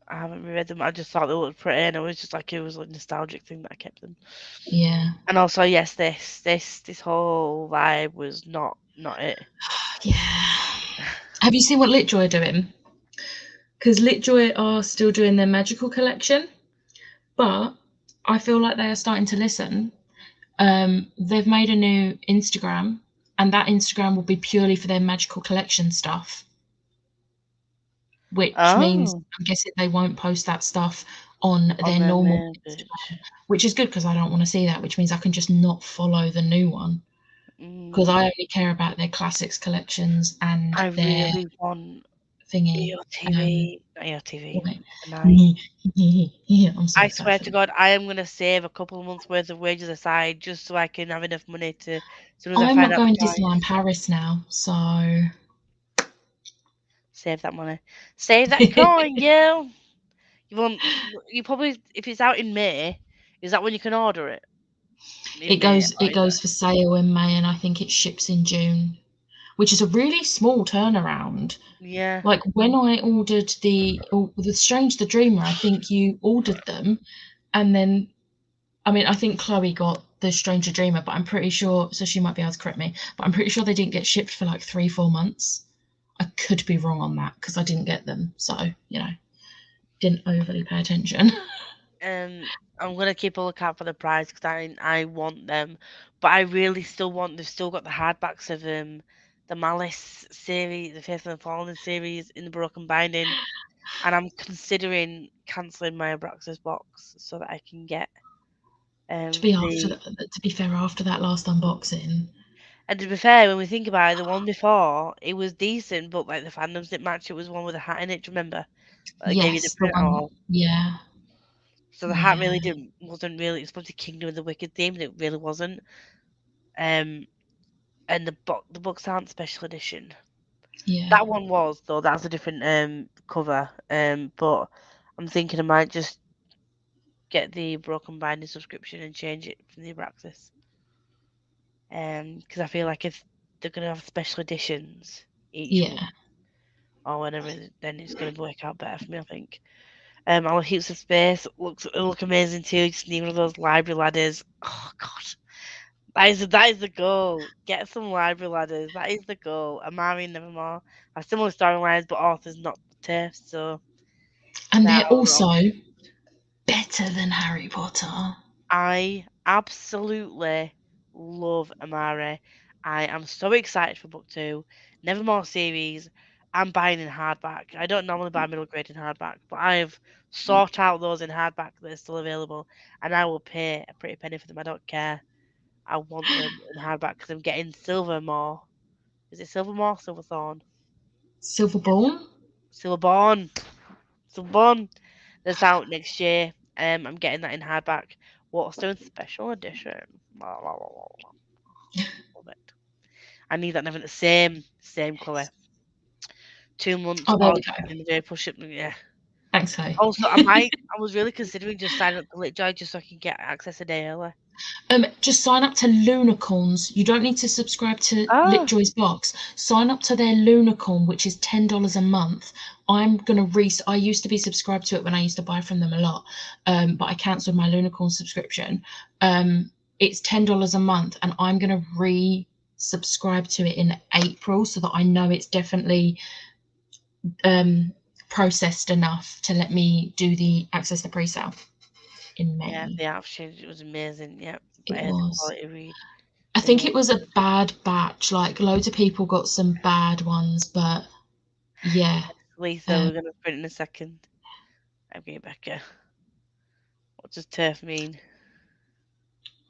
I haven't reread them. I just thought they looked pretty, and it was just like it was a nostalgic thing that I kept them. Yeah. And also, yes, this whole vibe was not it. Yeah. Have you seen what Litjoy are doing? Because Litjoy are still doing their magical collection, but I feel like they are starting to listen. They've made a new Instagram, and that Instagram will be purely for their magical collection stuff, which means Oh, I'm guessing they won't post that stuff on on their their normal main Instagram, page. which is good because I don't want to see that, which means I can just not follow the new one because Mm, I only care about their classics collections and I their really want thingy. EOTV, not EOTV, Wait. number 9. I'm so I excited swear for to that. God, I am gonna save a couple of months worth of wages aside just so I can have enough money to, as soon as I I'm find not out the going price, Disneyland Paris now, so save that money. Save that coin, girl. You want, you probably, if it's out in May, is that when you can order it? In May, or it is it? goes for sale in May, and I think it ships in June, which is a really small turnaround. Yeah. Like when I ordered the Strange the Dreamer, I think you ordered them, and then I mean I think Chloe got the Stranger Dreamer, but I'm pretty sure, so she might be able to correct me, but I'm pretty sure they didn't get shipped for like 3-4 months. I could be wrong on that because I didn't get them, so didn't overly pay attention. I'm gonna keep a lookout for the prize because I want them, but I really still want. They've still got the hardbacks of the Malice series, the Faith and the Fallen series in the broken binding, and I'm considering cancelling my Abraxas box so that I can get the. To be fair, after that last unboxing, And to be fair, when we think about it, the one before it was decent, but like the fandoms didn't match. It was one with a hat in it. Do you remember? They gave you the yes, the one, printout. yeah, So the hat yeah, really wasn't really. It's supposed to be Kingdom of the Wicked themed. It really wasn't. Um, and the books aren't special edition. yeah, That one was though. That's a different cover. But I'm thinking I might just get the Broken Binding subscription and change it from the Abraxas. Because I feel like if they're gonna have special editions each month yeah. or whenever, then it's gonna work out better for me. I think. I'll heaps of space. It'll look amazing too. Just need one of those library ladders. Oh god. That is the goal. Get some library ladders. That is the goal. Amari and Nevermore are similar storylines, but authors not the TERF, so And they're they're our also option. better than Harry Potter. I absolutely love Amari. I am so excited for book 2. Nevermore series. I'm buying in hardback. I don't normally buy middle grade in hardback, but I've sought out those in hardback that are still available, and I will pay a pretty penny for them. I don't care. I want them in hardback because I'm getting Silvermore. Is it Silvermore? Silverthorn? Silverborn? Silverborn. Silverborn. That's out next year. I'm getting that in hardback. Waterstone Special Edition. Love it. I need that in the same colour. 2 months Oh, there or we go. in the very push up. Yeah. Thanks, Faye. Also, I was really considering just signing up to Litjoy just so I can get access a day early. Just sign up to Lunicorns. You don't need to subscribe to Ah. Litjoy's box. Sign up to their Lunicorn, which is $10 a month. I used to be subscribed to it when I used to buy from them a lot, but I cancelled my Lunicorn subscription. It's $10 a month, and I'm gonna re-subscribe to it in April so that I know it's definitely processed enough to let me do the access to pre-sale in Yeah, May. the art change, it was amazing. Yeah, but It it is a was. quality read. I It think was. it was a bad batch. Like loads of people got some bad ones, but yeah. Lisa, Um, we're gonna print in a second. Okay, Becca. What does turf mean?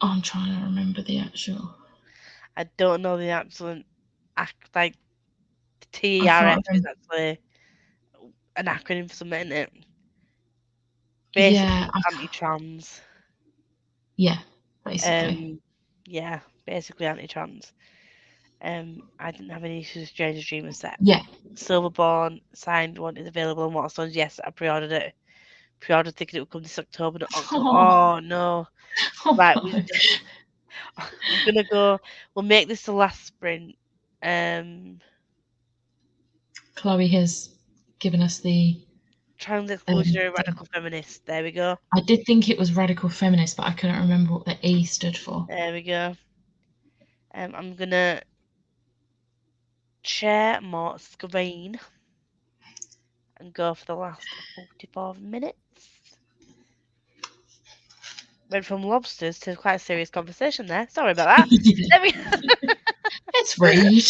I'm trying to remember the actual. I don't know the actual like I TERF can't is remember. actually an acronym for something, isn't it? Yeah, Basically anti-trans. yeah, basically. Um, yeah, basically anti-trans. I didn't have any issues with Stranger Dreamer set. Yeah. Silverborn signed one is available on Waterstones. Yes, I pre-ordered it. Pre-ordered thinking it would come this October. Not October. Oh, Oh no! oh Right, no. I'm gonna go. We'll make this the last sprint. Um, Chloe has given us the Trans exclusionary thing. radical feminist. There we go. I did think it was radical feminist, but I couldn't remember what the E stood for. There we go. I'm gonna share my screen and go for the last 45 minutes. Went from lobsters to quite a serious conversation there. Sorry about that. There we Let's read.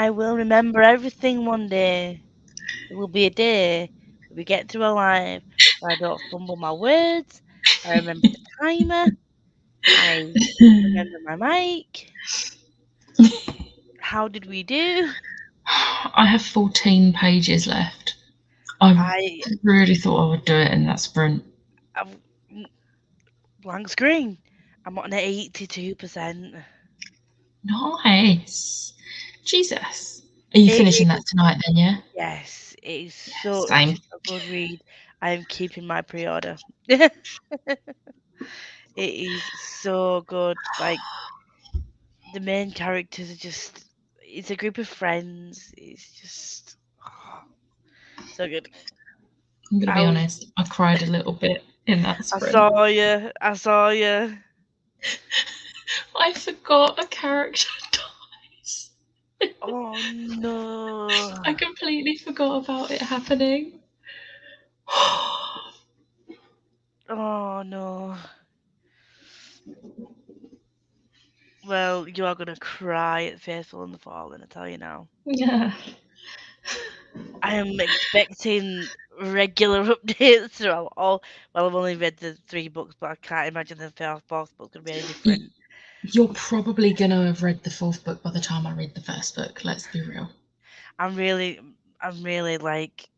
I will remember everything one day. There will be a day that we get through our life where I don't fumble my words. I remember the timer. I remember my mic. How did we do? I have 14 pages left. I I, really thought I would do it in that sprint. I've, blank screen. I'm on 82%. Nice. Jesus. Are you It finishing that tonight then, yeah? Yes, it is Yeah, such same. a good read. I am keeping my pre-order. It is so good. Like the main characters are just it's a group of friends. It's just so good. I'm going to I be was honest. I cried a little bit in that I sprint. saw you. I saw you. I forgot a character dies. Oh no. I completely forgot about it happening. Oh no. Well, you are gonna cry at Faithful and the Fallen, I tell you now. Yeah. I am expecting regular updates throughout all. Well, I've only read the 3 books, but I can't imagine the fourth book's going to be any different. You're probably going to have read the fourth book by the time I read the first book, let's be real. I'm really, I'm really like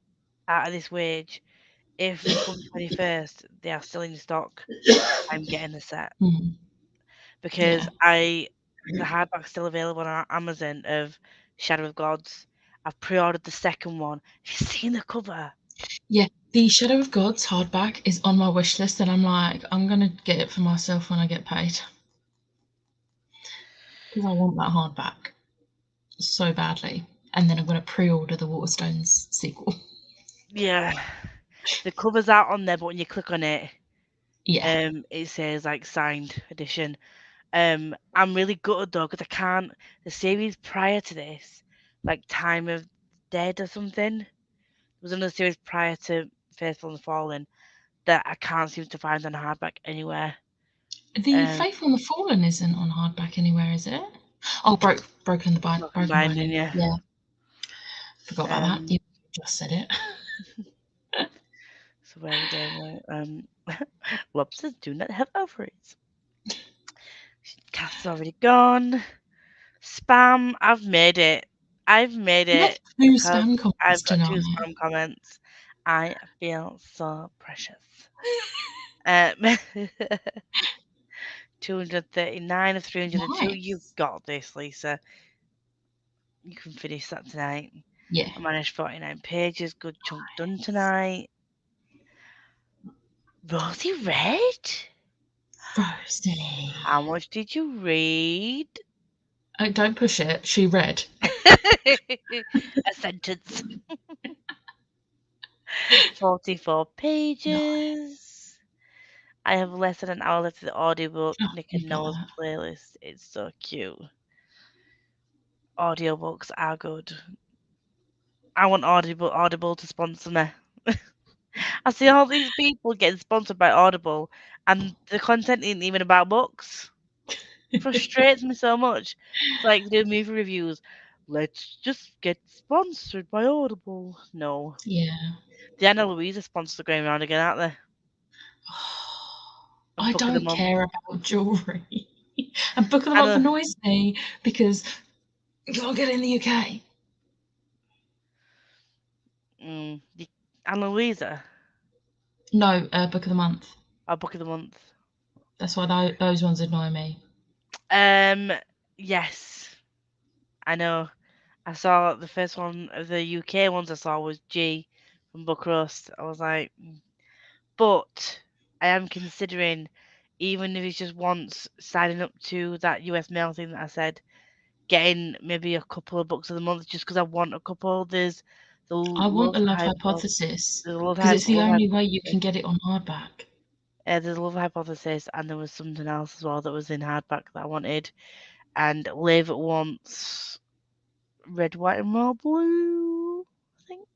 out of this wage. If come 21st they are still in stock, I'm getting the set Mm, because yeah. the hardback's still available on Amazon of Shadow of Gods. I've pre-ordered the second one. Have you seen the cover? Yeah, the Shadow of Gods hardback is on my wish list, and I'm like, I'm going to get it for myself when I get paid. Because I want that hardback so badly. And then I'm going to pre order the Waterstones sequel. Yeah, the cover's out on there, but when you click on it, Yeah. it says like signed edition. I'm really gutted though because I can't. The series prior to this, like Time of Dead or something, there was another series prior to Faithful and Fallen that I can't seem to find on hardback anywhere. The Faithful and the Fallen isn't on hardback anywhere, is it? Oh, Broken Broken Binding, Binding. yeah. Yeah, forgot about that. Um, You just said it. so where are we going? Lobsters do not have ovaries. Cat's already gone. Spam, I've made it. I've made You had it two because spam comments I've got tonight. 2 spam comments. I feel so precious. Um, 239 of 302. You've Nice. got this, Lisa. You can finish that tonight. Yeah. I managed 49 pages. Good chunk done tonight. Rosie read? Rosie. How much did you read? Oh, don't push it. She read. A sentence. 44 Nice. pages. I have less than an hour left of the audiobook. Oh, Nick you and got Noah's that. playlist. It's so cute. Audiobooks are good. I want Audible to sponsor me. I see all these people getting sponsored by Audible, and the content isn't even about books. Frustrates me so much. It's like they do movie reviews. Let's just get sponsored by Audible. No, Yeah. the Anna Louisa sponsors are going around again, aren't they? And I Book of the don't Month. care about jewellery. And Book of the Month Anna, annoys me because you can't get it in the UK. the Anna Louisa. No, Book of the Month. Or Book of the Month. That's why those ones annoy me. Um, yes, I know. I saw the first one of the UK ones I saw was G from Book Roast. I was like, but I am considering, even if it's just once signing up to that US mail thing that I said, getting maybe a couple of books of the month just because I want a couple. There's the I want Love a Love Hypothesis. Hypothesis because it's the Love only way you Hypothesis. can get it on hardback. There's Love Hypothesis, and there was something else as well that was in hardback that I wanted. And Liv wants Red, White, and Royal Blue, I think.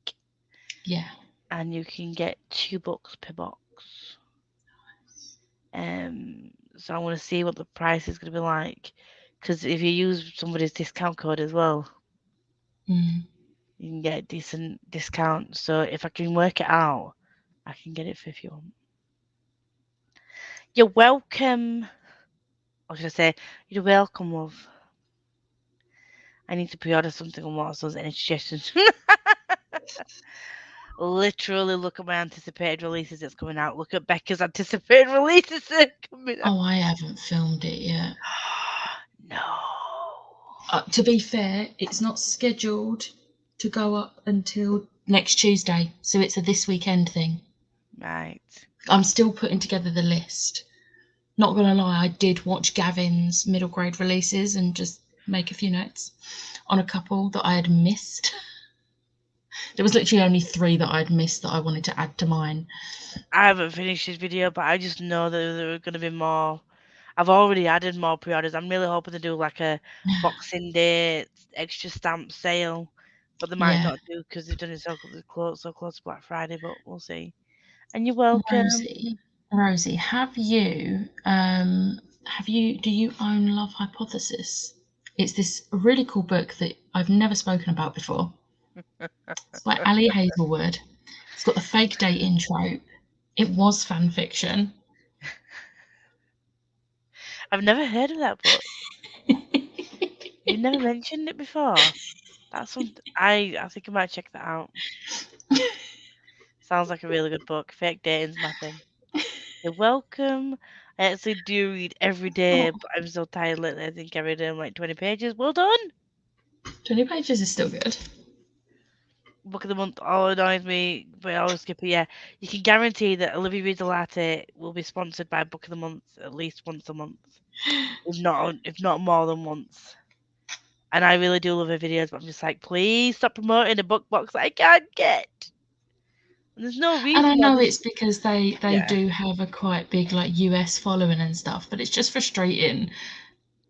Yeah. And you can get 2 books per box. So I want to see what the price is going to be like, because if you use somebody's discount code as well, Mm. You can get a decent discount. So if I can work it out, I can get it for if you want. You're welcome. Or should I say, you're welcome, love. I need to pre-order something on Watson's. Any suggestions? Literally look at my anticipated releases that's coming out. Look at Becca's anticipated releases that are coming out. Oh, I haven't filmed it yet. No. To be fair, it's not scheduled to go up until next Tuesday, so it's a this weekend thing. Right. I'm still putting together the list. Not gonna lie, I did watch Gavin's middle grade releases and just make a few notes on a couple that I had missed. There was literally only 3 that I'd missed that I wanted to add to mine. I haven't finished this video, but I just know that there are going to be more. I've already added more pre-orders. I'm really hoping to do like a Boxing Day extra stamp sale, but they might Yeah. not do because they've done it so close to Black Friday. But we'll see. And you're welcome. Rosie, do you own Love Hypothesis? It's this really cool book that I've never spoken about before. It's by Ali Hazelwood. It's got the fake dating trope. It was fan fiction. I've never heard of that book. You've never mentioned it before. That's something I think I might check that out. Sounds like a really good book. Fake dating's my thing. You're welcome. I actually do read every day, but I'm so tired lately. I think I read like 20 pages. Well done. 20 pages is still good. Book of the month all annoys me, but I always skip it. Yeah, you can guarantee that Olivia Reads a Latte will be sponsored by Book of the Month at least once a month, if not more than once. And I really do love her videos, but I'm just like, please stop promoting a book box that I can't get. And there's no reason. And I why know this- it's because they Yeah. do have a quite big like US following and stuff, but it's just frustrating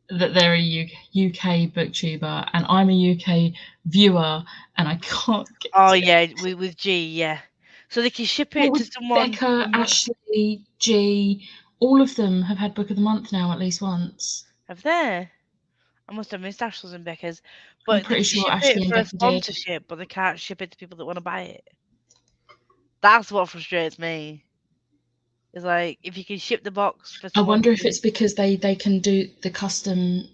that they're a UK booktuber and I'm a UK viewer and I can't get Oh it. yeah, with G, yeah. So they can ship Well, it to with someone. Becca, Ashley, G, all of them have had Book of the Month now at least once. Have they? I must have missed Ashley's and Becca's. I'm But they pretty can sure ship Ashley it and for a Becca did. sponsorship, but they can't ship it to people that want to buy it. That's what frustrates me. It's like if you can ship the box for I someone wonder if to, it's because they can do the custom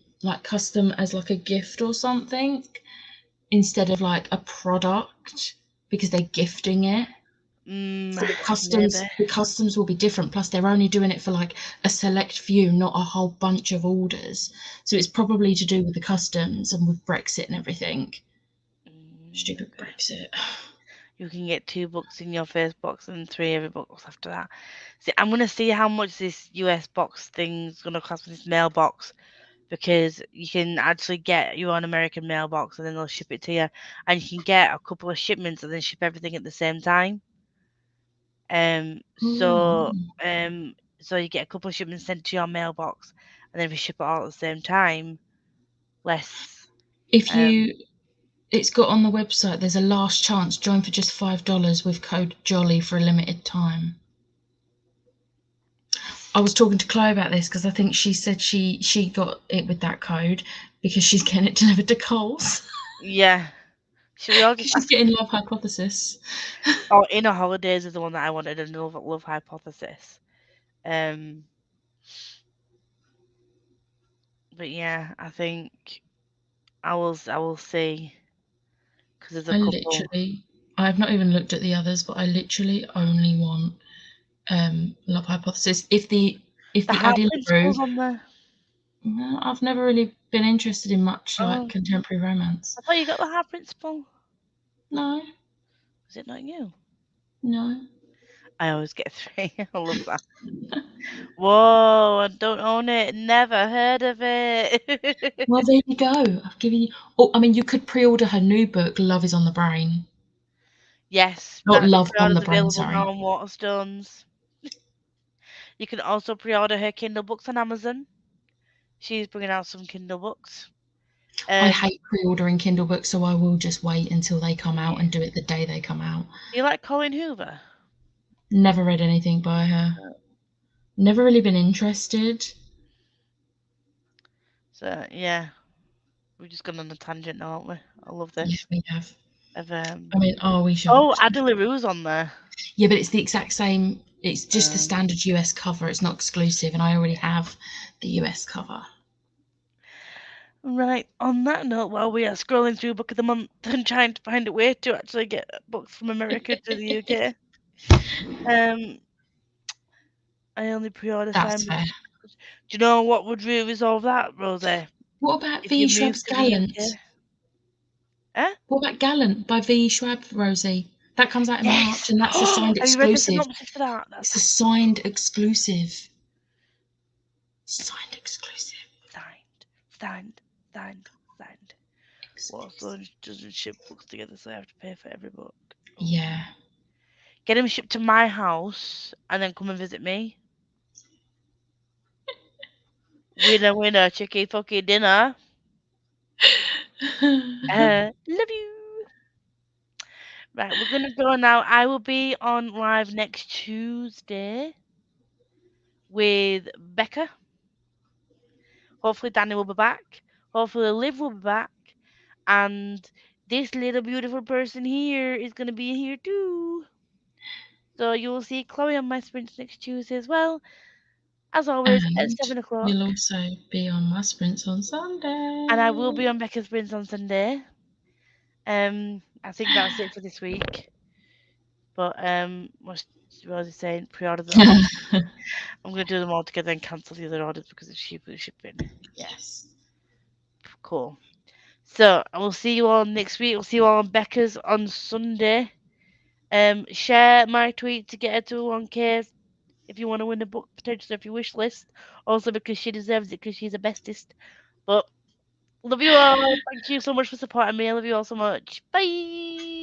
as like a gift or something instead of like a product because they're gifting it. So maybe. the customs will be different. Plus, they're only doing it for like a select few, not a whole bunch of orders. So it's probably to do with the customs and with Brexit and everything. Stupid Maybe. Brexit. You can get 2 books in your first box and 3 every box after that. See, I'm gonna see how much this US box thing's gonna cost me, this mailbox, because you can actually get your own American mailbox and then they'll ship it to you, and you can get a couple of shipments and then ship everything at the same time. So so you get a couple of shipments sent to your mailbox, and then if you ship it all at the same time, less. If you, it's got on the website. There's a last chance. Join for just $5 with code Jolly for a limited time. I was talking to Chloe about this because I think she said she got it with that code because she's getting it delivered to Coles. Yeah. Should we all just She's ask? getting Love Hypothesis. Oh, Inner Holidays is the one that I wanted, and Love Hypothesis. But yeah, I think I will see because there's a couple. I've not even looked at the others, but I literally only want Love Hypothesis. If the The Heart Addie LaRue, Principles on there. no, I've never really been interested in much like Oh, contemporary romance. I thought you got the Heart Principle. No, Is it not you? no. I always get 3. I love that. Whoa, I don't own it. Never heard of it. Well, there you go. I've given you. Oh, I mean, you could pre-order her new book, Love Is on the Brain. Yes, Not that the Love on pre-order's the Brain, available sorry. now on Waterstones. You can also pre-order her Kindle books on Amazon. She's bringing out some Kindle books. I hate pre-ordering Kindle books, so I will just wait until they come out Yeah. and do it the day they come out. Do you like Colin Hoover? Never read anything by her. Never really been interested. So yeah, we've just gone on a tangent now, aren't we? I love Yeah, this. we have. Of I mean, oh, we should. oh, Adela Rue's on there. Yeah, but it's the exact same. It's just the Um, standard US cover. It's not exclusive, and I already have the US cover. right. On that note, while we are scrolling through Book of the Month and trying to find a way to actually get books from America to the UK, um, I only pre-order That's Simon. fair. Do you know what would really resolve that, Rosie? What about If you V. move Schwab's to the Gallant? UK? Eh? What about Gallant by V. Schwab, Rosie? That comes out in March, Yes. and that's a signed Have you read the exclusive. synopsis for that? It's That's a signed exclusive. Signed exclusive. signed, signed, signed, signed. Well, so Exclusive. it doesn't ship books together, so I have to pay for every book. Oh. Yeah. Get them shipped to my house and then come and visit me. Winner, winner, chicky fucky dinner. Love you. Right, we're gonna go now. I will be on live next Tuesday with Becca. Hopefully Danny will be back. Hopefully Liv will be back. And this little beautiful person here is gonna be here too. So you will see Chloe on my sprints next Tuesday as well. As always at And 7 o'clock. you'll also be on my sprints on Sunday. And I will be on Becca's sprints on Sunday. I think that's it for this week. But what Rosie's saying, pre-order them. I'm gonna do them all together and cancel the other orders because it's cheaper shipping. Yeah, Yes. cool. So I will see you all next week. We'll see you all on Becca's on Sunday. Share my tweet to get her to 1K if you want to win a book potentially if you wish list. Also because she deserves it because she's a bestest. But love you all. Thank you so much for supporting me. I love you all so much. Bye.